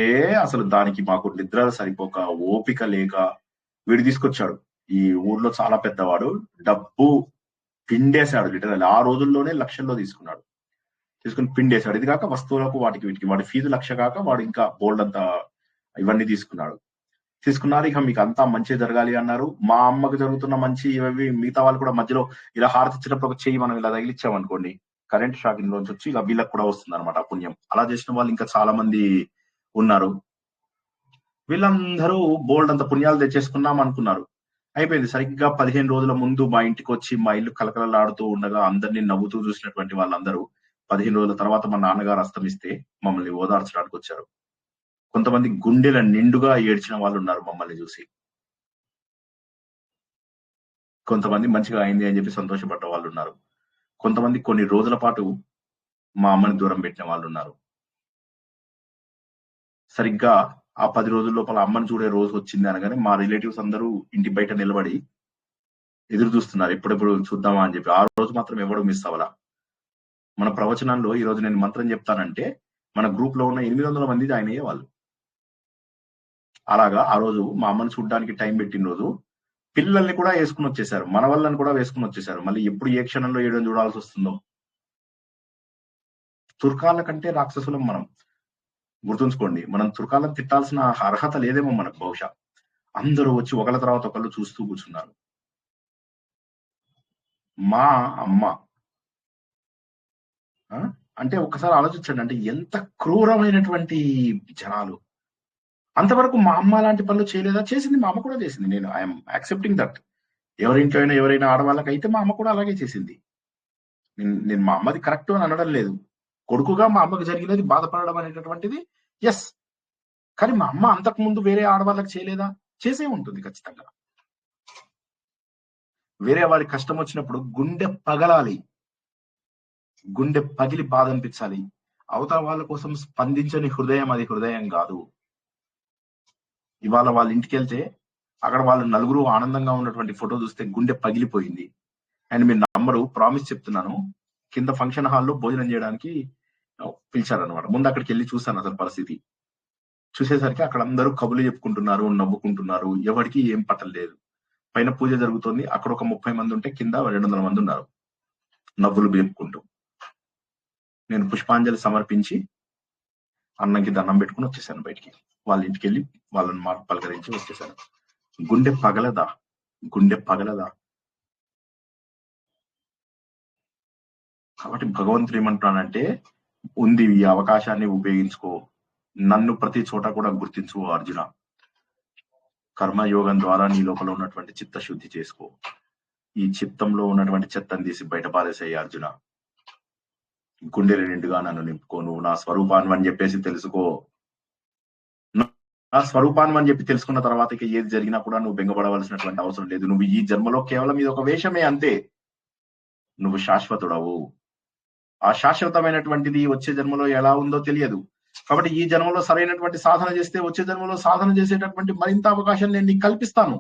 అసలు దానికి మాకు నిద్రలు సరిపోక, ఓపిక లేక వీడు తీసుకొచ్చాడు. ఈ ఊర్లో చాలా పెద్దవాడు, డబ్బు పిండేశాడు లిటరల్. ఆ రోజుల్లోనే లక్షల్లో తీసుకుని పిండేశాడు. ఇది కాక వస్తువులకు వాటికి వీటికి వాడి ఫీజు 1,00,000 కాక వాడు ఇంకా బోల్డ్ అంతా ఇవన్నీ తీసుకున్నారు. ఇక మీకు అంతా మంచి జరగాలి అన్నారు. మా అమ్మకు జరుగుతున్న మంచి ఇవి మిగతా వాళ్ళు కూడా మధ్యలో ఇలా హారతి ఇచ్చినప్పుడు ఒక చెయ్యి మనం ఇలా తగిలిచ్చామనుకోండి, కరెంట్ షాకింగ్ లోంచి వచ్చి ఇలా వీళ్ళకి కూడా వస్తుంది అనమాట పుణ్యం. అలా చేసిన వాళ్ళు ఇంకా చాలా మంది ఉన్నారు. వీళ్ళందరూ బోల్డ్ అంత పుణ్యాలు తెచ్చేసుకున్నాం అనుకున్నారు. అయిపోయింది. సరిగ్గా 15 రోజుల ముందు మా ఇంటికి వచ్చి మా ఇల్లు కలకలలాడుతూ ఉండగా అందరినీ నవ్వుతూ చూసినటువంటి వాళ్ళందరూ 15 రోజుల తర్వాత మా నాన్నగారు అస్తమిస్తే మమ్మల్ని ఓదార్చడానికి వచ్చారు. కొంతమంది గుండెల నిండుగా ఏడ్చిన వాళ్ళు ఉన్నారు మమ్మల్ని చూసి. కొంతమంది మంచిగా అయింది అని చెప్పి సంతోషపడ్డ వాళ్ళు ఉన్నారు. కొంతమంది కొన్ని రోజుల పాటు మా అమ్మని దూరం పెట్టిన వాళ్ళు ఉన్నారు. సరిగ్గా ఆ 10 రోజుల లోపల అమ్మని చూడే రోజు వచ్చింది అనగానే మా రిలేటివ్స్ అందరూ ఇంటి బయట నిలబడి ఎదురు చూస్తున్నారు, ఎప్పుడెప్పుడు చూద్దామా అని చెప్పి. ఆ రోజు మాత్రం ఎవడు మిస్ అవ్వాల. మన ప్రవచనంలో ఈ రోజు నేను మంత్రం చెప్తానంటే మన గ్రూప్ లో ఉన్న 800 మంది జాయిన్ అయ్యే వాళ్ళు. అలాగా ఆ రోజు మా అమ్మని చూడడానికి టైం పెట్టిన రోజు పిల్లల్ని కూడా వేసుకుని వచ్చేసారు, మన వాళ్ళని కూడా వేసుకుని వచ్చేసారు. మళ్ళీ ఎప్పుడు ఏ క్షణంలో ఏడని చూడాల్సి వస్తుందో. తుర్కాల కంటే రాక్షసులం మనం. గుర్తుంచుకోండి, మనం తుర్కాలను తిట్టాల్సిన అర్హత లేదేమో మనకు బహుశా. అందరూ వచ్చి ఒకళ్ళ తర్వాత ఒకళ్ళు చూస్తూ కూర్చున్నారు. మా అమ్మ అంటే ఒక్కసారి ఆలోచించండి, అంటే ఎంత క్రూరమైనటువంటి జనాలు. అంతవరకు మా అమ్మ లాంటి పనులు చేయలేదా? చేసింది, మా అమ్మ కూడా చేసింది. నేను ఐఎమ్ యాక్సెప్టింగ్ దట్. ఎవరింట్లో అయినా ఎవరైనా ఆడవాళ్ళకైతే మా అమ్మ కూడా అలాగే చేసింది. నేను మా అమ్మది కరెక్ట్ అని అనడం లేదు. కొడుకుగా మా అమ్మకి జరిగినది బాధపడడం అనేటటువంటిది ఎస్. కానీ మా అమ్మ అంతకు ముందు వేరే ఆడవాళ్ళకి చేయలేదా? చేసే ఉంటుంది ఖచ్చితంగా. వేరే వారి కష్టం వచ్చినప్పుడు గుండె పగలాలి, గుండె పగిలి బాధ అనిపించాలి. అవతల వాళ్ళ కోసం స్పందించని హృదయం అది హృదయం కాదు. ఇవాళ వాళ్ళ ఇంటికి వెళ్తే అక్కడ వాళ్ళు నలుగురు ఆనందంగా ఉన్నటువంటి ఫోటో చూస్తే గుండె పగిలిపోయింది. అండ్ మీరు నమ్మరు, ప్రామిస్ చెప్తున్నాను, కింద ఫంక్షన్ హాల్లో భోజనం చేయడానికి పిలిచారనమాట. ముందు అక్కడికి వెళ్ళి చూశాను అసలు పరిస్థితి. చూసేసరికి అక్కడ అందరూ కబులు చెప్పుకుంటున్నారు, నవ్వుకుంటున్నారు, ఎవరికి ఏం పట్టలేదు. పైన పూజ జరుగుతుంది, అక్కడ ఒక 30 మంది ఉంటే కింద 200 మంది ఉన్నారు నవ్వులు వేపుకుంటూ. నేను పుష్పాంజలి సమర్పించి అన్నంకి దండం పెట్టుకుని వచ్చేసాను బయటికి. వాళ్ళ ఇంటికి వెళ్ళి వాళ్ళని మాట పలకరించి వచ్చేసాను. గుండె పగలదా? గుండె పగలదా? కాబట్టి భగవంతుడు ఏమంటున్నానంటే, ఉంది ఈ అవకాశాన్ని ఉపయోగించుకో, నన్ను ప్రతి చోట కూడా గుర్తించు అర్జున. కర్మయోగం ద్వారా నీ లోపల ఉన్నటువంటి చిత్తశుద్ధి చేసుకో. ఈ చిత్తంలో ఉన్నటువంటి చెత్తను తీసి బయట పారేసేయి అర్జున. గుండెలు నిండుగా నన్ను నింపుకో. నువ్వు నా స్వరూపాన్ని అని చెప్పేసి తెలుసుకో. నా స్వరూపాన్ని అని చెప్పి తెలుసుకున్న తర్వాత ఇక ఏది జరిగినా కూడా నువ్వు బెంగపడవలసినటువంటి అవసరం లేదు. నువ్వు ఈ జన్మలో కేవలం ఇది ఒక వేషమే, అంతే. నువ్వు శాశ్వతుడవు. ఆ శాశ్వతమైనటువంటిది వచ్చే జన్మలో ఎలా ఉందో తెలియదు. కాబట్టి ఈ జన్మలో సరైనటువంటి సాధన చేస్తే వచ్చే జన్మలో సాధన చేసేటటువంటి మరింత అవకాశం నేను నీకు కల్పిస్తాను.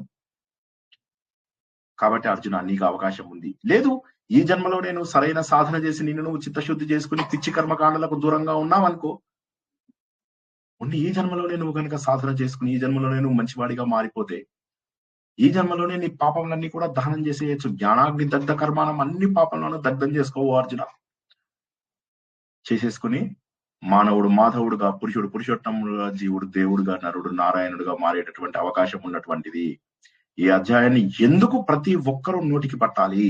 కాబట్టి అర్జున, నీకు అవకాశం ఉంది. లేదు, ఈ జన్మలో నేను సరైన సాధన చేసి నిన్ను నువ్వు చిత్తశుద్ధి చేసుకుని పిచ్చి కర్మకాండలకు దూరంగా ఉన్నావు అనుకో, ఈ జన్మలోనే నువ్వు కనుక సాధన చేసుకుని ఈ జన్మలోనే నువ్వు మంచివాడిగా మారిపోతే, ఈ జన్మలోనే నీ పాపములన్నీ కూడా దహనం చేసేయచ్చు. జ్ఞానాగ్ని దగ్ధ కర్మానం, అన్ని పాపలను దగ్ధం చేసుకోవు అర్జున. చేసేసుకుని మానవుడు మాధవుడుగా, పురుషుడు పురుషోత్తముడుగా, జీవుడు దేవుడుగా, నరుడు నారాయణుడుగా మారేటటువంటి అవకాశం ఉన్నటువంటిది. ఈ అధ్యాయాన్ని ఎందుకు ప్రతి ఒక్కరూ నోటికి పట్టాలి?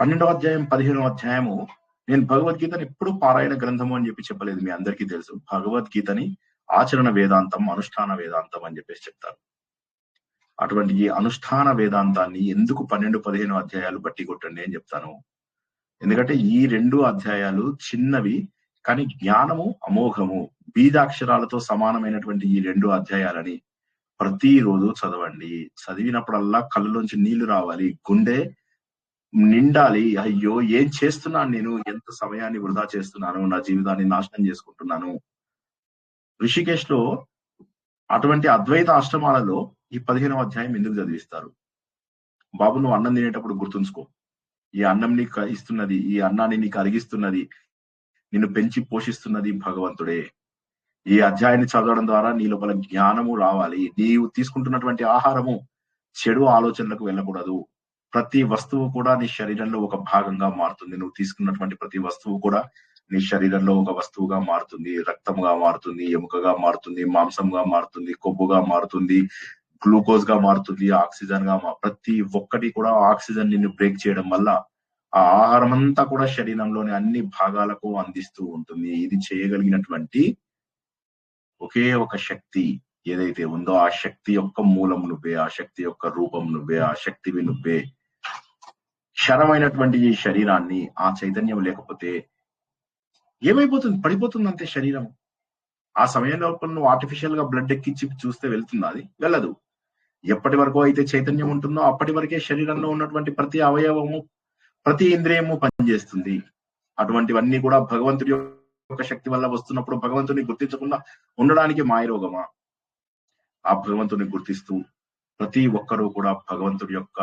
12వ అధ్యాయం 15వ అధ్యాయము, నేను భగవద్గీతని ఎప్పుడు పారాయణ గ్రంథము అని చెప్పి చెప్పలేదు, మీ అందరికీ తెలుసు. భగవద్గీతని ఆచరణ వేదాంతం, అనుష్ఠాన వేదాంతం అని చెప్పేసి చెప్తారు. అటువంటి ఈ అనుష్ఠాన వేదాంతాన్ని ఎందుకు 12-15 అధ్యాయాలు బట్టి కొట్టండి అని చెప్తాను. ఎందుకంటే ఈ 2 అధ్యాయాలు చిన్నవి, కానీ జ్ఞానము అమోఘము. బీజాక్షరాలతో సమానమైనటువంటి ఈ 2 అధ్యాయాలని ప్రతిరోజు చదవండి. చదివినప్పుడల్లా కళ్ళలోంచి నీళ్లు రావాలి, గుండె నిండాలి. అయ్యో, ఏం చేస్తున్నాను నేను, ఎంత సమయాన్ని వృధా చేస్తున్నాను, నా జీవితాన్ని నాశనం చేసుకుంటున్నాను. ఋషికేశ్ లో అటువంటి అద్వైత ఆశ్రమాలలో ఈ 15వ అధ్యాయం ఎందుకు చదివిస్తారు? బాబు, నువ్వు అన్నం తినేటప్పుడు గుర్తుంచుకో, ఈ అన్నం నీకు ఇస్తున్నది, ఈ అన్నాన్ని నీకు అరిగిస్తున్నది, నిన్ను పెంచి పోషిస్తున్నది భగవంతుడే. ఈ అధ్యాయాన్ని చదవడం ద్వారా నీ లోపల జ్ఞానము రావాలి. నీవు తీసుకుంటున్నటువంటి ఆహారము చెడు ఆలోచనలకు వెళ్ళకూడదు. ప్రతి వస్తువు కూడా నీ శరీరంలో ఒక భాగంగా మారుతుంది. నువ్వు తీసుకున్నటువంటి ప్రతి వస్తువు కూడా నీ శరీరంలో ఒక వస్తువుగా మారుతుంది. రక్తంగా మారుతుంది, ఎముకగా మారుతుంది, మాంసంగా మారుతుంది, కొవ్వుగా మారుతుంది, గ్లూకోజ్ గా మారుతుంది, ఆక్సిజన్ గా ప్రతి ఒక్కటి కూడా ఆక్సిజన్ నిన్ను బ్రేక్ చేయడం వల్ల ఆ ఆహారం అంతా కూడా శరీరంలోని అన్ని భాగాలకు అందిస్తూ ఉంటుంది. ఇది చేయగలిగినటువంటి ఒకే ఒక శక్తి ఏదైతే ఉందో, ఆ శక్తి యొక్క మూలం నువ్వే, ఆ శక్తి యొక్క రూపం నువ్వే, ఆ శక్తివి నువ్వే. క్షరమైనటువంటి ఈ శరీరాన్ని, ఆ చైతన్యం లేకపోతే ఏమైపోతుంది? పడిపోతుంది అంతే శరీరం. ఆ సమయంలో నువ్వు ఆర్టిఫిషియల్ గా బ్లడ్ ఎక్కించి చూస్తే వెళ్తుందా? అది వెళ్ళదు. ఎప్పటి వరకు అయితే చైతన్యం ఉంటుందో అప్పటి వరకే శరీరంలో ఉన్నటువంటి ప్రతి అవయవము, ప్రతి ఇంద్రియము పనిచేస్తుంది. అటువంటివన్నీ కూడా భగవంతుడి యొక్క శక్తి వల్ల వస్తున్నప్పుడు భగవంతుని గుర్తించకుండా ఉండడానికి మాయరోగమా? ఆ భగవంతుని గుర్తిస్తూ ప్రతి ఒక్కరూ కూడా భగవంతుడి యొక్క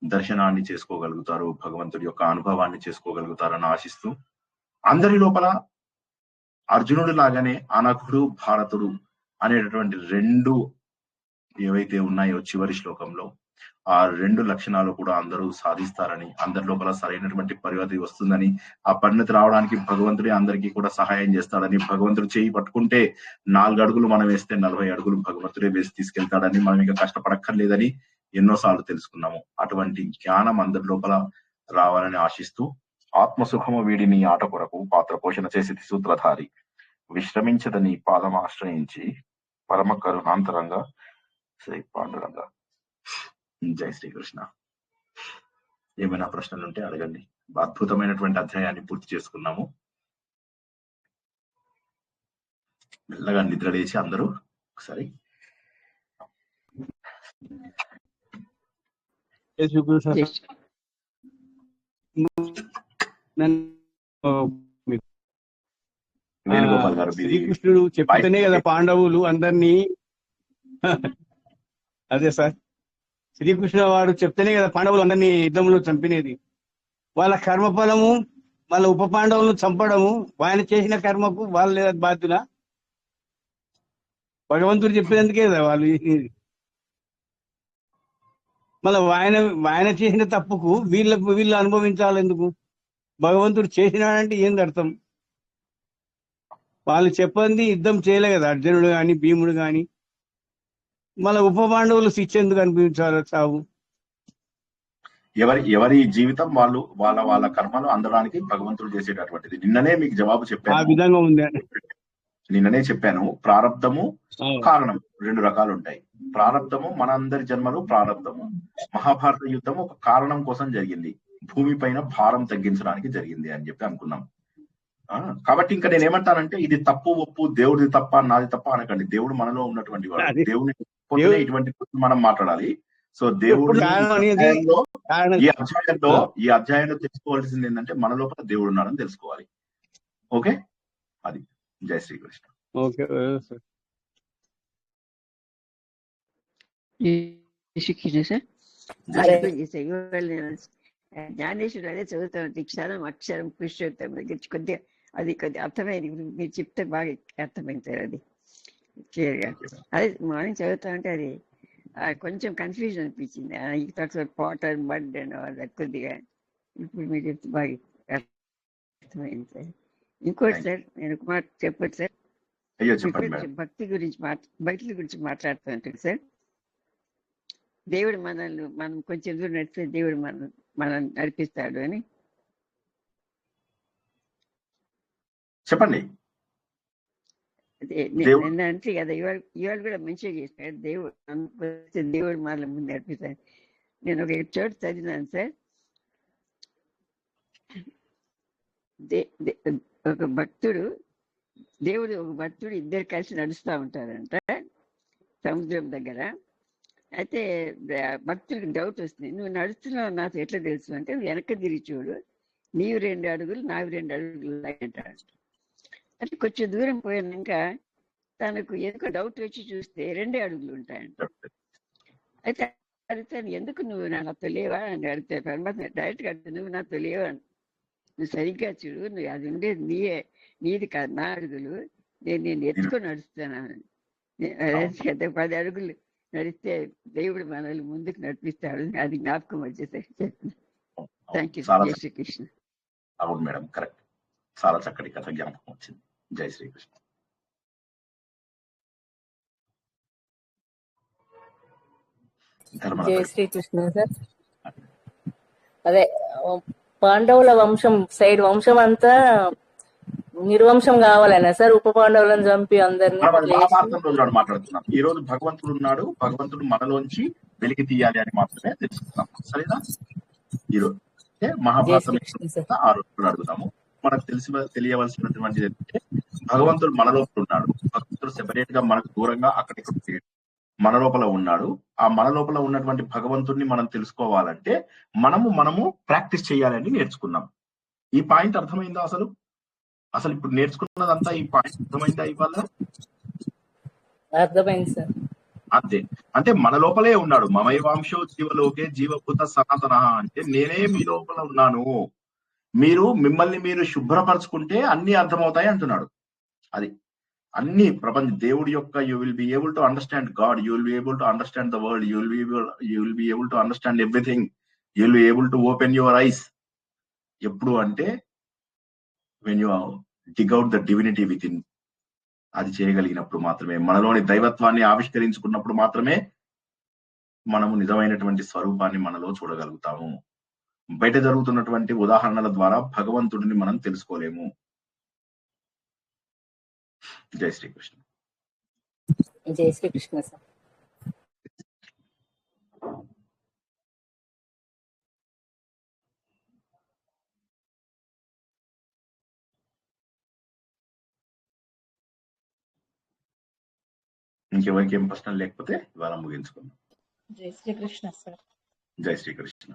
దర్శనాన్ని చేసుకోగలుగుతారు, భగవంతుడి యొక్క అనుభవాన్ని చేసుకోగలుగుతారని ఆశిస్తూ, అందరి లోపల అర్జునుడు లాగానే అనఘుడు, భారతుడు అనేటటువంటి 2 ఏవైతే ఉన్నాయో చివరి శ్లోకంలో, ఆ 2 లక్షణాలు కూడా అందరూ సాధిస్తారని, అందరి లోపల సరైనటువంటి పరిణతి వస్తుందని, ఆ పరిణతి రావడానికి భగవంతుడే అందరికీ కూడా సహాయం చేస్తాడని, భగవంతుడు చేయి పట్టుకుంటే 4 అడుగులు మనం వేస్తే 40 అడుగులు భగవంతుడే వేసి తీసుకెళ్తాడని, మనం ఇంకా కష్టపడక్కర్లేదని ఎన్నోసార్లు తెలుసుకున్నాము. అటువంటి జ్ఞానం అందరి లోపల రావాలని ఆశిస్తూ, ఆత్మసుఖము వీడిని ఆట కొరకు పాత్ర పోషణ చేసి సూత్రధారి విశ్రమించదని పాదం ఆశ్రయించి పరమ కరుణాంతరంగా శ్రీ పాండురంగా. జై శ్రీకృష్ణ. ఏమైనా ప్రశ్నలు ఉంటే అడగండి. అద్భుతమైనటువంటి అధ్యాయాన్ని పూర్తి చేసుకున్నాము. మెల్లగా నిద్ర లేచి అందరూ ఒకసారి వేణుగోపాల్ గారు శ్రీకృష్ణుడు చెప్తేనే కదా పాండవులు అందరినీ అదే సార్, శ్రీకృష్ణ వాడు చెప్తేనే కదా పాండవులు అందరినీ యుద్ధంలో చంపినది. వాళ్ళ కర్మఫలము, వాళ్ళ ఉప పాండవులను చంపడము, ఆయన చేసిన కర్మకు వాళ్ళ బాధ్యుల. భగవంతుడు చెప్పేందుకే కదా వాళ్ళు చేసినది. మళ్ళీ ఆయన చేసిన తప్పుకు వీళ్ళు అనుభవించాలి ఎందుకు? భగవంతుడు చేసినాడంటే ఏంది అర్థం? వాళ్ళు చెప్పండి యుద్ధం చేయలే కదా అర్జునుడు గాని భీముడు గాని. మళ్ళీ ఉప పాండవులు శిక్ష ఎందుకు అనిపించారు? చావు ఎవరి జీవితం వాళ్ళు వాళ్ళ కర్మలు అందడానికి భగవంతుడు చేసేటటువంటిది. నిన్ననే మీకు జవాబు చెప్పాను, ఆ విధంగా ఉంది. నిన్ననే చెప్పాను. ప్రారంధము, కారణం 2 రకాలు ఉంటాయి. ప్రారంధము మన అందరి జన్మలు ప్రారంధము. మహాభారత యుద్ధం ఒక కారణం కోసం జరిగింది, భూమి పైన భారం తగ్గించడానికి జరిగింది అని చెప్పి అనుకున్నాం. కాబట్టి ఇంకా నేను ఏమంటానంటే, ఇది తప్పు ఒప్పు, దేవుడిది తప్ప నాది తప్ప అనకండి. దేవుడు మనలో ఉన్నటువంటి వాడు. దేవుని ఇటువంటి మనం మాట్లాడాలి. సో దేవుడు ఈ అధ్యాయంలో తెలుసుకోవాల్సింది ఏంటంటే, మన లోపల దేవుడు ఉన్నాడని తెలుసుకోవాలి. ఓకే, అది. జై శ్రీకృష్ణ. ఓకే జ్ఞానేశ్వరుడు అదే చదువుతాం, క్షరం అక్షరం పురుషోత్తం కొద్దిగా అది అర్థమైంది. మీరు చెప్తే బాగా అర్థమైంది సార్, అది క్లియర్ గా. అదే మార్నింగ్ చదువుతా ఉంటే అది కొంచెం కన్ఫ్యూజన్ అనిపించింది. వాటర్ బడ్ అండ్ కొద్దిగా ఇప్పుడు మీరు చెప్తే బాగా అర్థమైంది సార్. ఇంకోటి సార్, నేను ఒక మాట చెప్పండి సార్. భక్తి గురించి మాట్లాడుతుంటాను సార్. దేవుడు మనం కొంచెం దూరం నడిస్తే దేవుడు మనం నడిపిస్తాడు అని చెప్పండి. అంటే కదా ఇవాళ కూడా మంచిగా చేస్తాడు దేవుడు మనల్ని ముందు నడిపిస్తాడు. నేను ఒక చోట చదివినాను సార్, ఒక భక్తుడు ఇద్దరు కలిసి నడుస్తూ ఉంటారంట సముద్రం దగ్గర. అయితే భక్తుడికి డౌట్ వస్తుంది, నువ్వు నడుస్తున్నావు నాతో ఎట్లా తెలుసు అంటే, వెనక తిరిగి చూడు, నీవు 2 అడుగులు నావి 2 అడుగులు అంటాడు. అంటే కొంచెం దూరం పోయినాక తనకు ఎందుకో డౌట్ వచ్చి చూస్తే 2 అడుగులు ఉంటాయంట. అయితే అడుగుతాను, ఎందుకు నువ్వు నాతో లేవా అని అడిగితే పరమాత్మ డైరెక్ట్గా అడుగుతా, నువ్వు నాతో లేవా, నువ్వు సరిగ్గా చూడు, నువ్వు అది ఉండేది నీది కాదు, నా అడుగులు, నేను ఎత్తుకొని నడుస్తున్నాను. 10 అడుగులు నడిస్తే దేవుడు మనల్ని ముందుకు నడిపిస్తాడు, అది జ్ఞాపకం వచ్చేసరి. Thank you. జై శ్రీకృష్ణ. అవును మేడం, కరెక్ట్. చాలా చక్కటి కథ జ్ఞాపకం వచ్చింది. జై శ్రీకృష్ణ. జై శ్రీకృష్ణ సార్. అదే పాండవుల సైడ్ వంశం అంతా నిర్వంశం కావాలన్నా సార్, ఉప పాండవులను చంపి అందరినీ మాట్లాడుతున్నాం. ఈ రోజు భగవంతుడు ఉన్నాడు, భగవంతుడు మనలోంచి వెలికి తీయాలి అని మాత్రమే తెలుసుకున్నాం. సరేనా? ఈరోజు మహాభారతం ఆ రోజు అడుగుతాము. మనకు తెలియవలసినటువంటిది ఏంటంటే, భగవంతుడు మన లోపల ఉన్నాడు. భగవంతుడు సెపరేట్ గా మనకు దూరంగా అక్కడికి మన లోపల ఉన్నాడు. ఆ మన లోపల ఉన్నటువంటి భగవంతుడిని మనం తెలుసుకోవాలంటే మనము ప్రాక్టీస్ చేయాలని నేర్చుకున్నాం. ఈ పాయింట్ అర్థమైందా? అసలు ఇప్పుడు నేర్చుకున్నదంతా ఈ పాయింట్ అర్థమైందా? ఇవాళ అర్థమైంది సార్. అంతే. అంటే మన లోపలే ఉన్నాడు. మమైవాంశో జీవలోకే జీవభూత సనాతన అంటే నేనే మీ లోపల ఉన్నాను. మిమ్మల్ని మీరు శుభ్రపరచుకుంటే అన్ని అర్థమవుతాయి అంటున్నాడు. అది అన్ని ప్రపంచ దేవుడి యొక్క you will be able to understand God, you will be able to understand the world, you will be able to understand everything, you will be able to open your eyes. ఎప్పుడు అంటే when you dig out the divinity with in. అది చేయగలిగినప్పుడు మాత్రమే, మనలోని దైవత్వాన్ని ఆవిష్కరించుకున్నప్పుడు మాత్రమే మనము నిజమైనటువంటి స్వరూపాన్ని మనలో చూడగలుగుతాము. బయట జరుగుతున్నటువంటి ఉదాహరణల ద్వారా భగవంతుడిని మనం తెలుసుకోలేము. జై శ్రీకృష్ణ. జై శ్రీకృష్ణ సార్. ఇంకెవరికి ఏం ప్రశ్నలు లేకపోతే ఇవాళ ముగించుకుందాం. జై శ్రీకృష్ణ సార్. జై శ్రీకృష్ణ.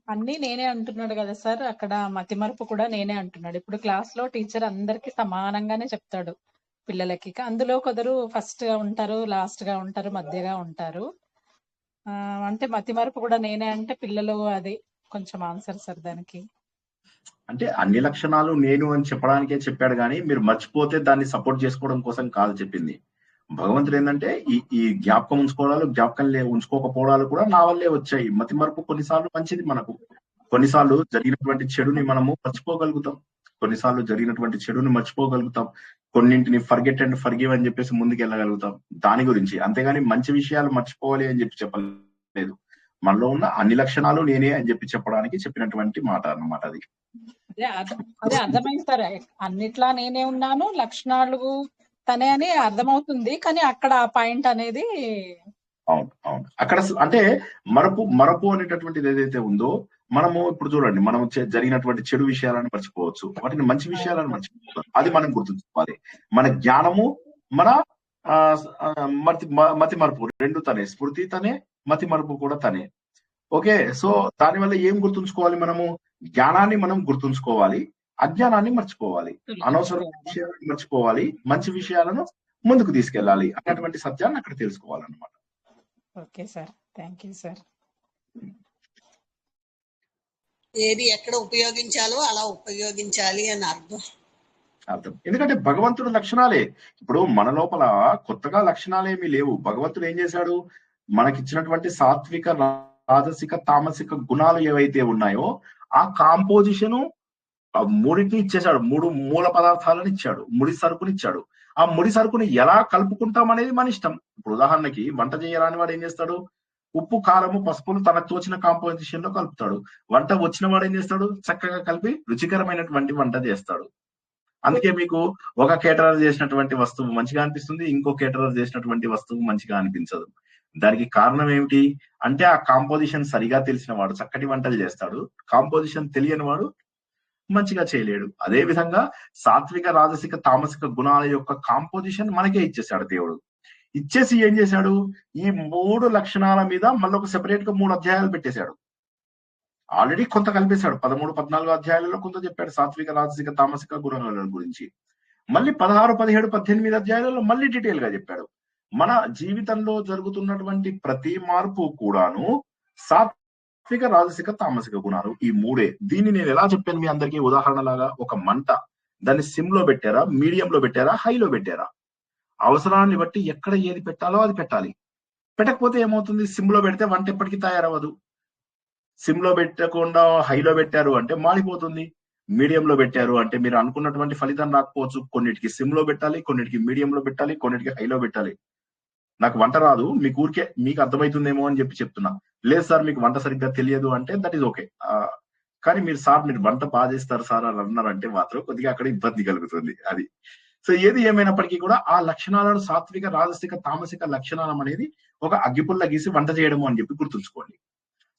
అన్ని నేనే అంటున్నాడు కదా సార్, అక్కడ మతిమరుపు కూడా నేనే అంటున్నాడు. ఇప్పుడు క్లాస్ లో టీచర్ అందరికి సమానంగానే చెప్తాడు పిల్లలకి. అందులో కొందరు ఫస్ట్ గా ఉంటారు, లాస్ట్ గా ఉంటారు, మధ్యగా ఉంటారు. అంటే మతిమరుపు కూడా నేనే అంటే పిల్లలు అది కొంచెం ఆన్సర్ సార్ దానికి. అంటే అన్ని లక్షణాలు నేను అని చెప్పడానికే చెప్పాడు, కానీ మీరు మర్చిపోతే దాన్ని సపోర్ట్ చేసుకోవడం కోసం కాదు చెప్పింది. భగవంతుడు ఏంటంటే ఈ జ్ఞాపకం జ్ఞాపకం ఉంచుకోకపోవడాలు కూడా నా వల్లే వచ్చాయి. మతి మరుపు కొన్నిసార్లు మంచిది మనకు. కొన్నిసార్లు జరిగినటువంటి చెడుని మనము మర్చిపోగలుగుతాం, కొన్నిసార్లు జరిగినటువంటి చెడుని మర్చిపోగలుగుతాం, కొన్నింటిని ఫర్గెట్ అండ్ ఫర్గివ్ అని చెప్పేసి ముందుకు వెళ్ళగలుగుతాం దాని గురించి. అంతేగాని మంచి విషయాలు మర్చిపోవాలి అని చెప్పి చెప్పలేదు. మనలో ఉన్న అన్ని లక్షణాలు నేనే అని చెప్పి చెప్పడానికి చెప్పినటువంటి మాట అన్నమాట అది. అదే అర్థమైంది సార్. అన్నిట్లా నేనే ఉన్నాను, లక్షణాలు తనే అని అర్థమవుతుంది, కానీ అక్కడ ఆ పాయింట్ అనేది అవును అవును అక్కడ అంటే మరపు అనేటటువంటిది ఏదైతే ఉందో, మనము ఇప్పుడు చూడండి, మనం జరిగినటువంటి చెడు విషయాలను మర్చిపోవచ్చు, వాటిని మంచి విషయాలను మర్చిపోవచ్చు. అది మనం గుర్తుంచుకోవాలి. మన జ్ఞానము, మన మతి మరుపు రెండు తనే, స్మృతి తనే, మతి మరుపు కూడా తనే. ఓకే, సో దానివల్ల ఏం గుర్తుంచుకోవాలి? మనము జ్ఞానాన్ని మనం గుర్తుంచుకోవాలి, అజ్ఞానాన్ని మర్చిపోవాలి, అనవసరమైన విషయాలను మర్చిపోవాలి, మంచి విషయాలను ముందుకు తీసుకెళ్ళాలి అన్నటువంటి సత్యాన్ని అక్కడ తెలుసుకోవాలన్నమాట. Okay sir, thank you sir. ఏది ఎక్కడ ఉపయోగించాలో అలా ఉపయోగించాలి అని అర్థం. ఎందుకంటే భగవంతుడు లక్షణాలే. ఇప్పుడు మన లోపల కొత్తగా లక్షణాలేమీ లేవు. భగవంతుడు ఏం చేశాడు? మనకిచ్చినటువంటి సాత్విక, రాజసిక, తామసిక గుణాలు ఏవైతే ఉన్నాయో ఆ కాంపోజిషన్ మూడింటిని ఇచ్చేశాడు. 3 మూల పదార్థాలను ఇచ్చాడు, ముడి సరుకుని ఇచ్చాడు. ఆ ముడి సరుకుని ఎలా కలుపుకుంటాం అనేది మన ఇష్టం. ఇప్పుడు ఉదాహరణకి వంట చేయరాని వాడు ఏం చేస్తాడు? ఉప్పు, కారము, పసుపులు తనకు తోచిన కాంపోజిషన్ లో కలుపుతాడు. వంట వచ్చిన వాడు ఏం చేస్తాడు? చక్కగా కలిపి రుచికరమైనటువంటి వంట చేస్తాడు. అందుకే మీకు ఒక కేటరర్ చేసినటువంటి వస్తువు మంచిగా అనిపిస్తుంది, ఇంకో కేటరర్ చేసినటువంటి వస్తువు మంచిగా అనిపించదు. దానికి కారణం ఏమిటి అంటే, ఆ కాంపోజిషన్ సరిగా తెలిసిన వాడు చక్కటి వంటలు చేస్తాడు, కాంపోజిషన్ తెలియని వాడు మంచిగా చేయలేడు. అదే విధంగా సాత్విక, రాజసిక, తామసిక గుణాల యొక్క కాంపోజిషన్ మనకే ఇచ్చేసాడు దేవుడు. ఇచ్చేసి ఏం చేశాడు? ఈ 3 లక్షణాల మీద మళ్ళీ ఒక సెపరేట్ గా 3 అధ్యాయాలు పెట్టేశాడు. ఆల్రెడీ కొంత కలిపేశాడు. 13, 14 అధ్యాయాలలో కొంత చెప్పాడు సాత్విక, రాజసిక, తామసిక గుణాల గురించి. మళ్ళీ 16, 17, 18 అధ్యాయాలలో మళ్ళీ డీటెయిల్ గా చెప్పాడు. మన జీవితంలో జరుగుతున్నటువంటి ప్రతి మార్పు కూడాను సాత్విక, రాజసిక, తామసిక గుణాలు, ఈ 3. దీన్ని నేను ఎలా చెప్పాను మీ అందరికీ? ఉదాహరణలాగా ఒక మంట, దాన్ని సిమ్ లో పెట్టారా, మీడియం లో పెట్టారా, హైలో పెట్టారా? అవసరాన్ని బట్టి ఎక్కడ ఏది పెట్టాలో అది పెట్టాలి. పెట్టకపోతే ఏమవుతుంది? సిమ్ లో పెడితే వంట ఎప్పటికీ తయారవ్వదు. సిమ్ లో పెట్టకుండా హైలో పెట్టారు అంటే మాడిపోతుంది. మీడియం లో పెట్టారు అంటే మీరు అనుకున్నటువంటి ఫలితం రాకపోవచ్చు. కొన్నిటికి సిమ్ లో పెట్టాలి, కొన్నిటికి మీడియం లో పెట్టాలి, కొన్నిటికి హైలో పెట్టాలి. నాకు వంట రాదు, మీకు ఊరికే మీకు అర్థమవుతుందేమో అని చెప్పి చెప్తున్నా. లేదు సార్ మీకు వంట సరిగ్గా తెలియదు అంటే దట్ ఈస్ ఓకే. కానీ మీరు వంట బాగా చేస్తారు సార్ అని అన్నారంటే మాత్రం కొద్దిగా అక్కడ ఇబ్బంది కలుగుతుంది. అది సో ఏది ఏమైనప్పటికీ కూడా ఆ లక్షణాలను, సాత్విక, రాజసిక, తామసిక లక్షణాలు అనేది ఒక అగ్గిపుల్ల గీసి వంట చేయడము అని చెప్పి గుర్తుంచుకోండి.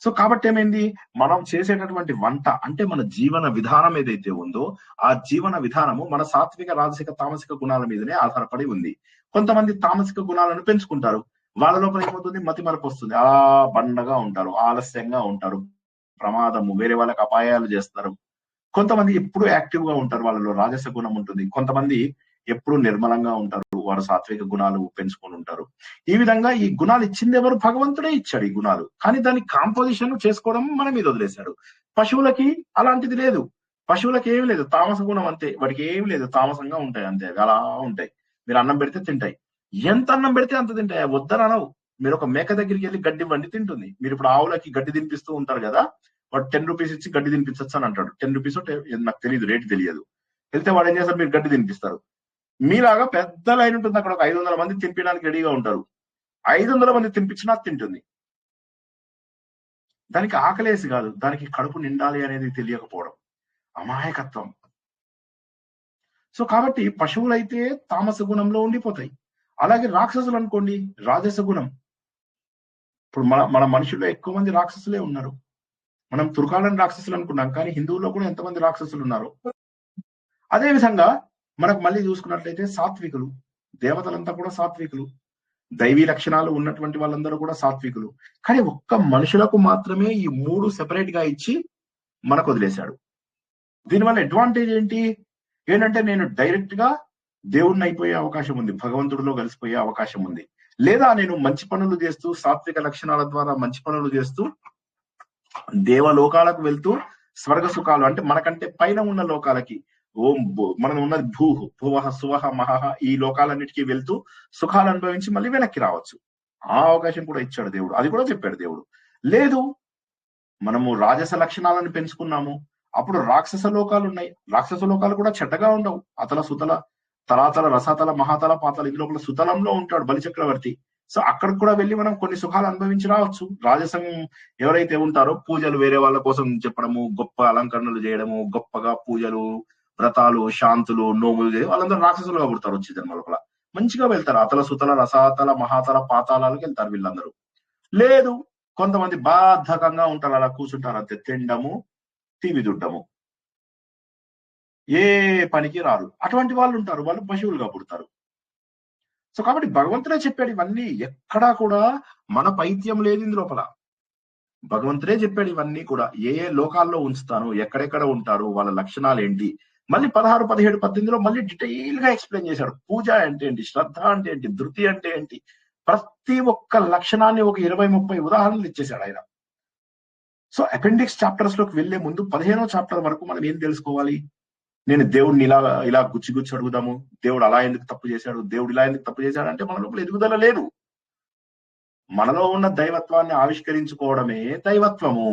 సో కాబట్టి ఏమైంది? మనం చేసేటటువంటి వంట అంటే మన జీవన విధానం ఏదైతే ఉందో ఆ జీవన విధానము మన సాత్విక, రాజసిక, తామసిక గుణాల మీదనే ఆధారపడి ఉంది. కొంతమంది తామసిక గుణాలను పెంచుకుంటారు, వాళ్ళ లోపల ఏమవుతుంది? మతి మరపు వస్తుంది. అలా బండగా ఉంటారు, ఆలస్యంగా ఉంటారు, ప్రమాదము, వేరే వాళ్ళకి అపాయాలు చేస్తారు. కొంతమంది ఎప్పుడు యాక్టివ్ గా ఉంటారు, వాళ్ళలో రాజస గుణం ఉంటుంది. కొంతమంది ఎప్పుడు నిర్మలంగా ఉంటారు, వారు సాత్విక గుణాలు పెంచుకొని ఉంటారు. ఈ విధంగా ఈ గుణాలు ఇచ్చింది ఎవరు? భగవంతుడే ఇచ్చాడు ఈ గుణాలు. కానీ దాని కాంపోజిషన్ చేసుకోవడం మన మీద వదిలేశాడు. పశువులకి అలాంటిది లేదు. పశువులకి ఏమి లేదు, తామస గుణం అంతే. వాటికి ఏమి లేదు, తామసంగా ఉంటాయి అంతే, అలా ఉంటాయి. మీరు అన్నం పెడితే తింటాయి. ఎంత అన్నం పెడితే అంత తింటాయి, వద్దని అనవు. మీరు ఒక మేక దగ్గరికి వెళ్ళి గడ్డి ఇవ్వండి తింటుంది. మీరు ఇప్పుడు ఆవులకి గడ్డి తినిపిస్తూ ఉంటారు కదా, వాడు 10 రూపీస్ ఇచ్చి గడ్డి తినిపించచ్చు అని అంటాడు. 10 రూపీస్ నాకు తెలియదు, రేటు తెలియదు. వెళ్తే వాడు ఏం చేస్తారు, మీరు గడ్డి తినిపిస్తారు. మీలాగా పెద్ద లైన్ ఉంటుంది అక్కడ, ఒక 500 మంది తినిపించడానికి రెడీగా ఉంటారు. 500 మంది తినిపించినా తింటుంది. దానికి ఆకలేసి కాదు, దానికి కడుపు నిండాలి అనేది తెలియకపోవడం, అమాయకత్వం. సో కాబట్టి పశువులైతే తామస గుణంలో ఉండిపోతాయి. అలాగే రాక్షసులు అనుకోండి, రాజస గుణం. ఇప్పుడు మన మనుషుల్లో ఎక్కువ మంది రాక్షసులే ఉన్నారు. మనం తుర్కాలను రాక్షసులు అనుకున్నాం, కానీ హిందువుల్లో కూడా ఎంతమంది రాక్షసులు ఉన్నారు. అదే విధంగా మనకు మళ్ళీ చూసుకున్నట్లయితే సాత్వికులు, దేవతలంతా కూడా సాత్వికులు, దైవీ లక్షణాలు ఉన్నటువంటి వాళ్ళందరూ కూడా సాత్వికులు. కానీ ఒక్క మనుషులకు మాత్రమే ఈ 3 సెపరేట్ గా ఇచ్చి మనకు వదిలేశాడు. దీనివల్ల అడ్వాంటేజ్ ఏంటంటే నేను డైరెక్ట్ గా దేవుడిని అయిపోయే అవకాశం ఉంది, భగవంతుడిలో కలిసిపోయే అవకాశం ఉంది. లేదా నేను మంచి పనులు చేస్తూ, సాత్విక లక్షణాల ద్వారా మంచి పనులు చేస్తూ దేవలోకాలకు వెళ్తూ స్వర్గ సుఖాలు, అంటే మనకంటే పైన ఉన్న లోకాలకి, మనం ఉన్నది భువః సువః మహః, ఈ లోకాలన్నిటికీ వెళ్తూ సుఖాలు అనుభవించి మళ్ళీ వెనక్కి రావచ్చు. ఆ అవకాశం కూడా ఇచ్చాడు దేవుడు, అది కూడా చెప్పాడు దేవుడు. లేదు మనము రాజస లక్షణాలను పెంచుకున్నాము, అప్పుడు రాక్షస లోకాలు ఉన్నాయి. రాక్షస లోకాలు కూడా చెడ్డగా ఉండవు. అతల సుతల తలాతల రసాతల మహాతల పాతల, ఇది లోపల సుతలంలో ఉంటాడు బలి చక్రవర్తి. సో అక్కడికి కూడా వెళ్ళి మనం కొన్ని సుఖాలు అనుభవించి రావచ్చు. రాజసం ఎవరైతే ఉంటారో, పూజలు వేరే వాళ్ళ కోసం చెప్పడము, గొప్ప అలంకరణలు చేయడము, గొప్పగా పూజలు, వ్రతాలు, శాంతులు, నోములు చేయ, వాళ్ళందరూ రాక్షసులుగా పుడతారు వచ్చే జన్మ లోపల. మంచిగా వెళ్తారు, అతల సుతల రసాతల మహాతల పాతాళాలకు వెళ్తారు వీళ్ళందరూ. లేదు కొంతమంది బాధకంగా ఉంటారు, అలా కూర్చుంటారు అంతే, తిండము టీవీ దుడ్డము, ఏ పనికి రారు. అటువంటి వాళ్ళు ఉంటారు, వాళ్ళు పశువులుగా పుడతారు. సో కాబట్టి భగవంతుడే చెప్పాడు ఇవన్నీ, ఎక్కడా కూడా మన పైత్యం లేదు ఇందు లోపల. భగవంతుడే చెప్పాడు ఇవన్నీ కూడా, ఏ లోకాల్లో ఉంచుతాను, ఎక్కడెక్కడ ఉంటారు, వాళ్ళ లక్షణాలు ఏంటి. మళ్ళీ 16, 17, 18లో మళ్ళీ డీటెయిల్ గా ఎక్స్ప్లెయిన్ చేశాడు. పూజ అంటే ఏంటి, శ్రద్ధ అంటే ఏంటి, ధృతి అంటే ఏంటి, ప్రతి ఒక్క లక్షణాన్ని ఒక 20-30 ఉదాహరణలు ఇచ్చేశాడు ఆయన. సో అపెండిక్స్ చాప్టర్స్ లోకి వెళ్లే ముందు 15వ చాప్టర్ వరకు మనం ఏం తెలుసుకోవాలి? నేను దేవుడిని ఇలా గుచ్చి అడుగుదాము, దేవుడు అలా ఎందుకు తప్పు చేశాడు, దేవుడు ఇలా ఎందుకు తప్పు చేశాడు అంటే మన లోపల ఎదుగుదల లేదు. మనలో ఉన్న దైవత్వాన్ని ఆవిష్కరించుకోవడమే దైవత్వము.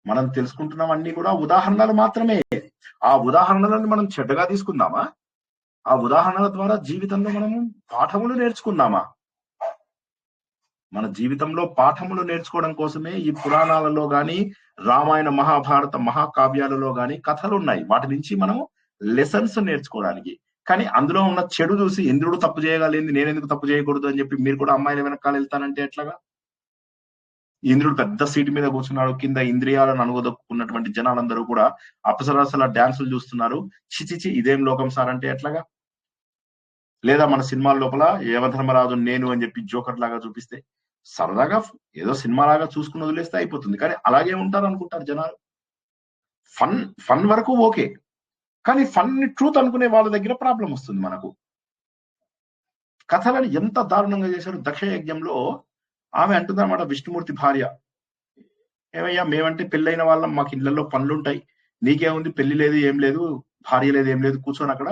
మనం తెలుసుకుంటున్నవన్నీ కూడా ఉదాహరణలు మాత్రమే. ఆ ఉదాహరణలను మనం చెడ్డగా తీసుకుందామా? ఆ ఉదాహరణల ద్వారా జీవితంలో మనము పాఠములు నేర్చుకుందామా? మన జీవితంలో పాఠములు నేర్చుకోవడం కోసమే ఈ పురాణాలలో గాని, రామాయణ మహాభారత మహాకావ్యాలలో గాని కథలు ఉన్నాయి. వాటి నుంచి మనము లెసన్స్ నేర్చుకోవడానికి. కానీ అందులో ఉన్న చెడు చూసి ఇంద్రుడు తప్పు చేయగలిగింది, నేనెందుకు తప్పు చేయకూడదు అని చెప్పి మీరు కూడా అమ్మాయిల వెనకాల వెళ్తానంటే ఎట్లాగా? ఇంద్రుడు పెద్ద సీటు మీద కూర్చున్నాడు, కింద ఇంద్రియాలను అనుగదొక్కున్నటువంటి జనాలందరూ కూడా అప్సరసల డాన్సులు చూస్తున్నారు. చిచిచి ఇదేం లోకం సార్ అంటే ఎట్లాగా? లేదా మన సినిమాల లోపల యమధర్మరాజు నేను అని చెప్పి జోకర్ లాగా చూపిస్తే సరదాగా ఏదో సినిమా లాగా చూసుకుని వదిలేస్తే అయిపోతుంది. కానీ అలాగే ఉంటారు అనుకుంటారు జనాలు. ఫన్ వరకు ఓకే, కానీ ఫన్ ని ట్రూత్ అనుకునే వాళ్ళ దగ్గర ప్రాబ్లం వస్తుంది మనకు. కథలను ఎంత దారుణంగా చేశారు. దక్ష యజ్ఞంలో ఆమె అంటుందన్నమాట, విష్ణుమూర్తి భార్య, ఏమయ్యా మేమంటే పెళ్ళైన వాళ్ళం, మాకు ఇళ్లలో పనులుంటాయి, నీకేముంది, పెళ్లి లేదు ఏం లేదు, భార్య లేదు ఏం లేదు, కూర్చొని అక్కడ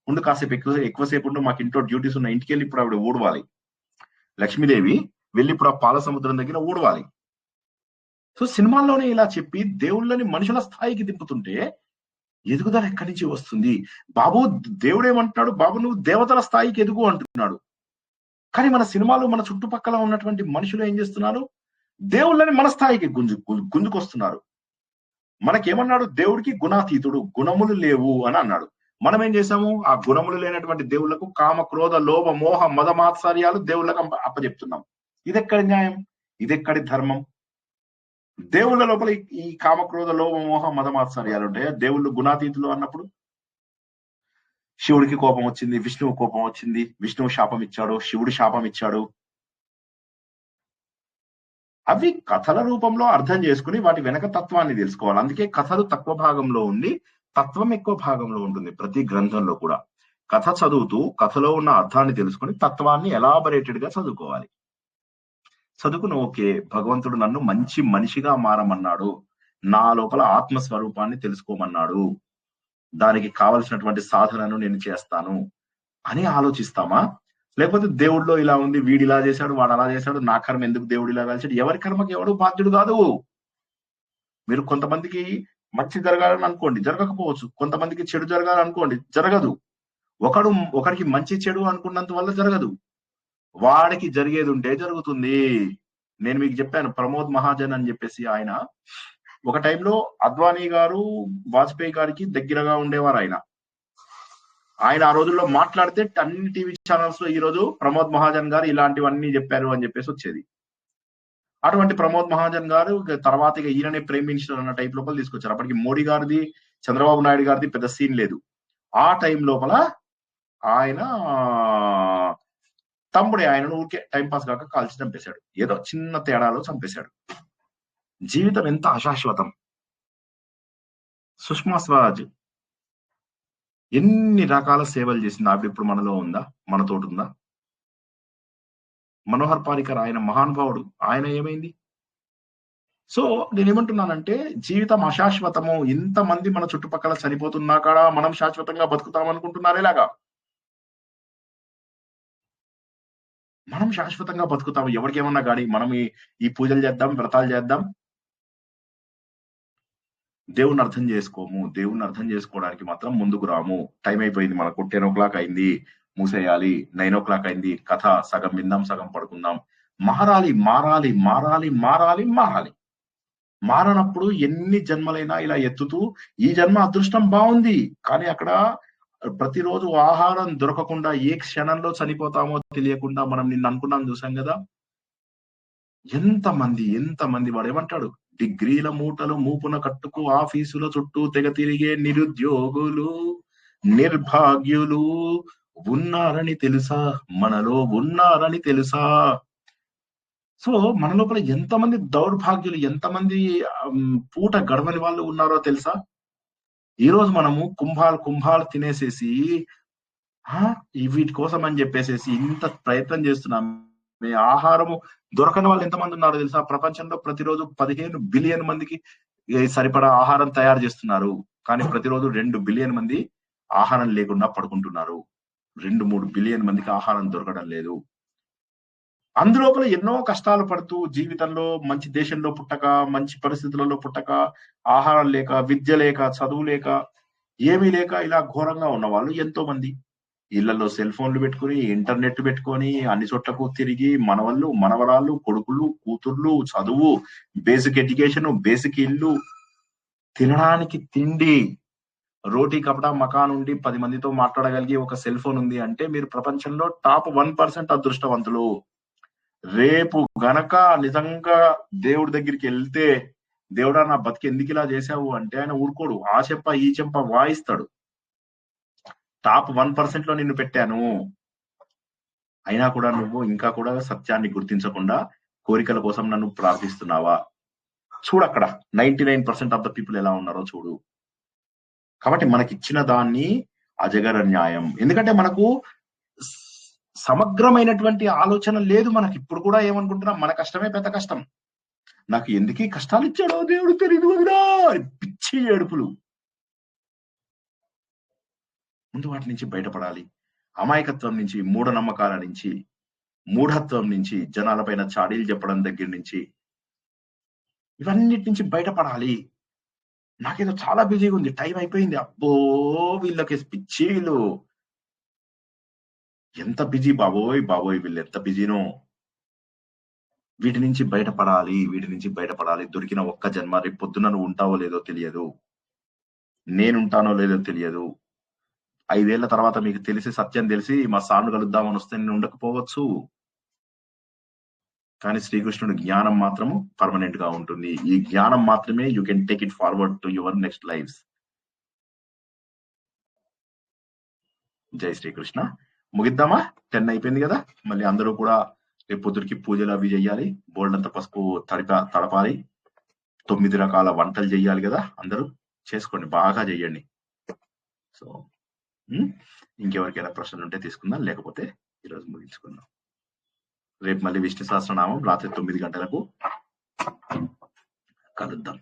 ఉండు, కాసేపు ఎక్కువసేపు ఉండు, మాకు ఇంట్లో డ్యూటీస్ ఉన్నాయి. ఇంటికి వెళ్ళి ఇప్పుడు ఆవిడ ఊడవాలి, లక్ష్మీదేవి వెళ్ళి ఇప్పుడు ఆ పాల సముద్రం దగ్గర ఊడవాలి. సో సినిమాల్లోనే ఇలా చెప్పి దేవుళ్ళని మనుషుల స్థాయికి దింపుతుంటే ఎదుగుదల ఎక్కడి నుంచి వస్తుంది? బాబు దేవుడు ఏమంటున్నాడు, బాబు నువ్వు దేవతల స్థాయికి ఎదుగు అంటున్నాడు. కానీ మన సినిమాలు, మన చుట్టుపక్కల ఉన్నటువంటి మనుషులు ఏం చేస్తున్నారు? దేవుళ్ళని మన స్థాయికి గుంజుకొస్తున్నారు. మనకేమన్నాడు? దేవుడికి గుణాతీతుడు, గుణములు లేవు అని అన్నాడు. మనం ఏం చేసాము? ఆ గుణములు లేనటువంటి దేవుళ్లకు కామ, క్రోధ, లోభ, మోహ, మద, మాత్సర్యాలు దేవుళ్ళకు అప్పచెప్తున్నాం. ఇదెక్కడి న్యాయం? ఇదెక్కడి ధర్మం? దేవుళ్ళ లోపల ఈ కామ, క్రోధ, లోభ, మోహ, మద, మాత్సర్యాలు ఉంటాయా? దేవుళ్ళు గుణాతీతులు అన్నప్పుడు శివుడికి కోపం వచ్చింది, విష్ణువు కోపం వచ్చింది, విష్ణువు శాపం ఇచ్చాడు, శివుడు శాపం ఇచ్చాడు. అవి కథల రూపంలో అర్థం చేసుకుని వాటి వెనక తత్వాన్ని తెలుసుకోవాలి. అందుకే కథలు తక్కువ భాగంలో ఉండి తత్వం ఎక్కువ భాగంలో ఉంటుంది. ప్రతి గ్రంథంలో కూడా కథ చదువుతూ కథలో ఉన్న అర్థాన్ని తెలుసుకుని తత్వాన్ని ఎలాబరేటెడ్ గా చదువుకోవాలి. చదువుకుని ఓకే, భగవంతుడు నన్ను మంచి మనిషిగా మారమన్నాడు, నా లోపల ఆత్మస్వరూపాన్ని తెలుసుకోమన్నాడు, దానికి కావలసినటువంటి సాధనను నేను చేస్తాను, అని ఆలోచిస్తామా? లేకపోతే దేవుడిలో ఇలా ఉంది, వీడు ఇలా చేశాడు, వాడు అలా చేశాడు, నా కర్మ ఎందుకు దేవుడు ఇలా కలిసాడు? ఎవరి కర్మకి ఎవడు బాధ్యుడు కాదు. మీరు కొంతమందికి మంచి జరగాలని అనుకోండి, జరగకపోవచ్చు. కొంతమందికి చెడు జరగాలనుకోండి, జరగదు. ఒకరికి మంచి చెడు అనుకున్నంత వల్ల జరగదు. వాడికి జరిగేది ఉంటే జరుగుతుంది. నేను మీకు చెప్పాను, ప్రమోద్ మహాజన్ అని చెప్పేసి ఆయన ఒక టైంలో అద్వానీ గారు వాజ్పేయి గారికి దగ్గరగా ఉండేవారు. ఆయన ఆ రోజుల్లో మాట్లాడితే అన్ని టీవీ ఛానల్స్ లో ఈ రోజు ప్రమోద్ మహాజన్ గారు ఇలాంటివన్నీ చెప్పారు అని చెప్పేసి వచ్చేది. అటువంటి ప్రమోద్ మహాజన్ గారు తర్వాత ఇక ఈయననే ప్రైమ్ మినిస్టర్ అన్న టైప్ లోపల తీసుకొచ్చారు. అప్పటికి మోడీ గారిది, చంద్రబాబు నాయుడు గారిది పెద్ద సీన్ లేదు. ఆ టైం లోపల ఆయన తమ్ముడే ఆయనను ఊరికే టైంపాస్ కాక కాల్చి చంపేశాడు. ఏదో చిన్న తేడాలో చంపేశాడు. జీవితం ఎంత అశాశ్వతం. సుష్మా స్వరాజ్ ఎన్ని రకాల సేవలు చేసింది. ఆవిడ ఇప్పుడు మనలో ఉందా? మనతోటి ఉందా? మనోహర్ పారికర్ ఆయన మహానుభావుడు, ఆయన ఏమైంది? సో నేనేమంటున్నానంటే జీవితం అశాశ్వతము. ఇంతమంది మన చుట్టుపక్కల చనిపోతున్నా కూడా మనం శాశ్వతంగా బతుకుతాం అనుకుంటున్నారు. ఎలాగా మనం శాశ్వతంగా బతుకుతాము? ఎవరికేమన్నా కానీ మనం ఈ పూజలు చేద్దాం, వ్రతాలు చేద్దాం, దేవుణ్ణి అర్థం చేసుకోము. దేవుణ్ణి అర్థం చేసుకోవడానికి మాత్రం ముందుకు రాము. టైం అయిపోయింది, మనకు 10 o'clock అయింది, మూసేయాలి. 9 o'clock అయింది, కథ సగం విందాం, సగం పడుకుందాం. మారాలి, మారాలి, మారాలి, మారాలి, మారాలి. మారనప్పుడు ఎన్ని జన్మలైనా ఇలా ఎత్తుతూ ఈ జన్మ అదృష్టం బాగుంది, కానీ అక్కడ ప్రతిరోజు ఆహారం దొరకకుండా ఏ క్షణంలో చనిపోతామో తెలియకుండా మనం నిన్న అనుకున్నాం, చూసాం కదా. ఎంతమంది వాడు ఏమంటాడు, డిగ్రీల మూటలు మూపున కట్టుకు ఆఫీసుల చుట్టూ తెగ తిరిగే నిరుద్యోగులు, నిర్భాగ్యులు ఉన్నారని తెలుసా, మనలో ఉన్నారని తెలుసా. సో మన లోపల ఎంతమంది దౌర్భాగ్యులు, ఎంతమంది పూట గడవని వాళ్ళు ఉన్నారో తెలుసా. ఈ రోజు మనము కుంభాలు తినేసేసి వీటి కోసం అని చెప్పేసేసి ఇంత ప్రయత్నం చేస్తున్నాం. ఆహారము దొరకని వాళ్ళు ఎంతమంది ఉన్నారో తెలుసా. ప్రపంచంలో ప్రతిరోజు 15 బిలియన్ మందికి సరిపడా ఆహారం తయారు చేస్తున్నారు, కానీ ప్రతిరోజు 2 బిలియన్ మంది ఆహారం లేకుండా పడుకుంటున్నారు. 2-3 బిలియన్ మందికి ఆహారం దొరకడం లేదు. అందులోపల ఎన్నో కష్టాలు పడుతూ జీవితంలో మంచి దేశంలో పుట్టక, మంచి పరిస్థితులలో పుట్టక, ఆహారం లేక, విద్య లేక, చదువు లేక, ఏమీ లేక ఇలా ఘోరంగా ఉన్న వాళ్ళు ఎంతో మంది. ఇళ్లలో సెల్ ఫోన్లు పెట్టుకుని, ఇంటర్నెట్ పెట్టుకొని, అన్ని చోట్లకు తిరిగి మనవళ్ళు, మనవరాళ్ళు, కొడుకులు, కూతుర్లు, చదువు, బేసిక్ ఎడ్యుకేషన్, బేసిక్ ఇల్లు, తినడానికి తిండి, రోటీ కపడా మకాన్ ఉండి 10 మందితో మాట్లాడగలిగి ఒక సెల్ ఫోన్ ఉంది అంటే మీరు ప్రపంచంలో టాప్ 1% అదృష్టవంతులు. రేపు గనక నిజంగా దేవుడి దగ్గరికి వెళ్తే, దేవుడా నా బతికి ఎందుకు ఇలా చేశావు అంటే ఆయన ఊరుకోడు. ఆ చెంప ఈ చెంప వాయిస్తాడు. టాప్ 1% లో నిన్ను పెట్టాను, అయినా కూడా నువ్వు ఇంకా కూడా సత్యాన్ని గుర్తించకుండా కోరికల కోసం నన్ను ప్రార్థిస్తున్నావా? చూడు అక్కడ 99% ఆఫ్ ద పీపుల్ ఎలా ఉన్నారో చూడు. కాబట్టి మనకిచ్చిన దాన్ని అజగర న్యాయం. ఎందుకంటే మనకు సమగ్రమైనటువంటి ఆలోచన లేదు. మనకి ఇప్పుడు కూడా ఏమనుకుంటున్నాం, మన కష్టమే పెద్ద కష్టం, నాకు ఎందుకు ఈ కష్టాలు ఇచ్చాడో దేవుడు తెలియదు వదిలా, పిచ్చి ఏడుపులు. ముందు వాటి నుంచి బయటపడాలి. అమాయకత్వం నుంచి, మూఢనమ్మకాల నుంచి, మూఢత్వం నుంచి, జనాలపైన చాడీలు చెప్పడం దగ్గర నుంచి, ఇవన్నిటి నుంచి బయటపడాలి. నాకేదో చాలా బిజీగా ఉంది, టైం అయిపోయింది, అబ్బో వీళ్ళకి పిచ్చి, వీళ్ళు ఎంత బిజీ, బాబోయ్ వీళ్ళు ఎంత బిజీనో. వీటి నుంచి బయటపడాలి. దొరికిన ఒక్క జన్మ. రేపు పొద్దున నువ్వు ఉంటావో లేదో తెలియదు, నేనుంటానో లేదో తెలియదు. 5 ఏళ్ల తర్వాత మీకు తెలిసి, సత్యం తెలిసి మా సార్ను కలుద్దామని వస్తే నేను ఉండకపోవచ్చు, కానీ శ్రీకృష్ణుడి జ్ఞానం మాత్రము పర్మనెంట్ గా ఉంటుంది. ఈ జ్ఞానం మాత్రమే you can take it forward to your next life. జై శ్రీకృష్ణ. ముగిద్దామా? 10 అయిపోయింది కదా. మళ్ళీ అందరూ కూడా రేపు పొద్దురికి పూజలు అవి చెయ్యాలి, బోల్డంత పసుపు తడపాలి, 9 రకాల వంటలు చెయ్యాలి కదా. అందరూ చేసుకోండి, బాగా చెయ్యండి. సో ఇంకెవరికైనా ప్రశ్నలు ఉంటే తీసుకుందాం, లేకపోతే ఈరోజు ముగించుకుందాం. రేపు మళ్ళీ విష్ణు సహస్రనామం రాత్రి 9 గంటలకు కలుద్దాం.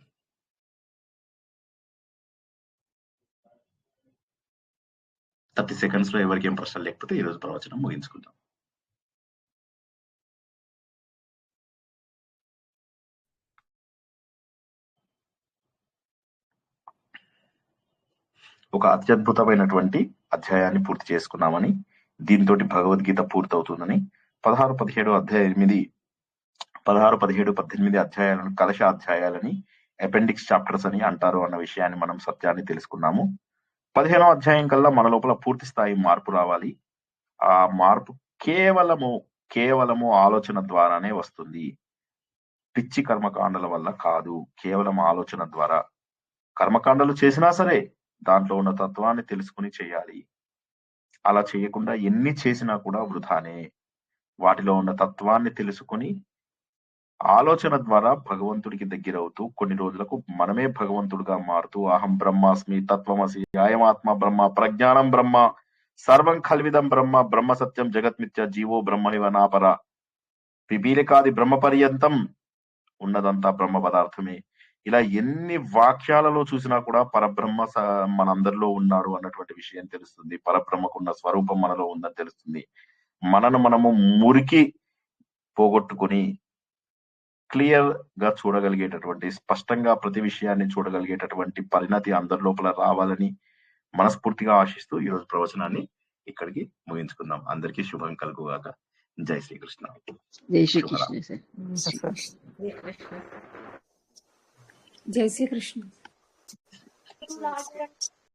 30 seconds లో ఎవరికి ఏం ప్రశ్నలు లేకపోతే ఈ రోజు ప్రవచనం ముగించుకుందాం. ఒక అత్యద్భుతమైనటువంటి అధ్యాయాన్ని పూర్తి చేసుకున్నామని, దీంతో భగవద్గీత పూర్తవుతుందని, 16, 17 అధ్యాయం 8, 16, 17, 18 అధ్యాయాలను కలశ అధ్యాయాలని, అపెండిక్స్ చాప్టర్స్ అని అంటారు అన్న విషయాన్ని మనం సత్యాన్ని తెలుసుకున్నాము. 15వ అధ్యాయం కల్లా మన లోపల పూర్తి స్థాయి మార్పు రావాలి. ఆ మార్పు కేవలము ఆలోచన ద్వారానే వస్తుంది. పిచ్చి కర్మకాండల వల్ల కాదు, కేవలం ఆలోచన ద్వారా. కర్మకాండలు చేసినా సరే దాంట్లో ఉన్న తత్వాన్ని తెలుసుకుని చేయాలి. అలా చేయకుండా ఎన్ని చేసినా కూడా వృధానే. వాటిలో ఉన్న తత్వాన్ని తెలుసుకుని ఆలోచన ద్వారా భగవంతుడికి దగ్గరవుతూ కొన్ని రోజులకు మనమే భగవంతుడిగా మారుతూ అహం బ్రహ్మాస్మి, తత్వమసి, అయమాత్మ బ్రహ్మ, ప్రజ్ఞానం బ్రహ్మ, సర్వం కల్విదం బ్రహ్మ, బ్రహ్మ సత్యం జగత్మిథ్య, జీవో బ్రహ్మైవ నాపర, పిపీలికాది బ్రహ్మ పర్యంతం ఉన్నదంతా బ్రహ్మ పదార్థమే. ఇలా ఎన్ని వాక్యాలలో చూసినా కూడా పరబ్రహ్మ మనందరిలో ఉన్నాడు అన్నటువంటి విషయం తెలుస్తుంది. పరబ్రహ్మకున్న స్వరూపం మనలో ఉందని తెలుస్తుంది. మనను మనము మురికి పోగొట్టుకుని క్లియర్ గా చూడగలిగేటటువంటి, స్పష్టంగా ప్రతి విషయాన్ని చూడగలిగేటటువంటి పరిణతి అందరి లోపల రావాలని మనస్ఫూర్తిగా ఆశిస్తూ ఈ రోజు ప్రవచనాన్ని ఇక్కడికి ముగించుకుందాం. అందరికీ శుభం కలుగుగాక. జై శ్రీకృష్ణ. జై శ్రీకృష్ణ సార్. జై శ్రీకృష్ణ.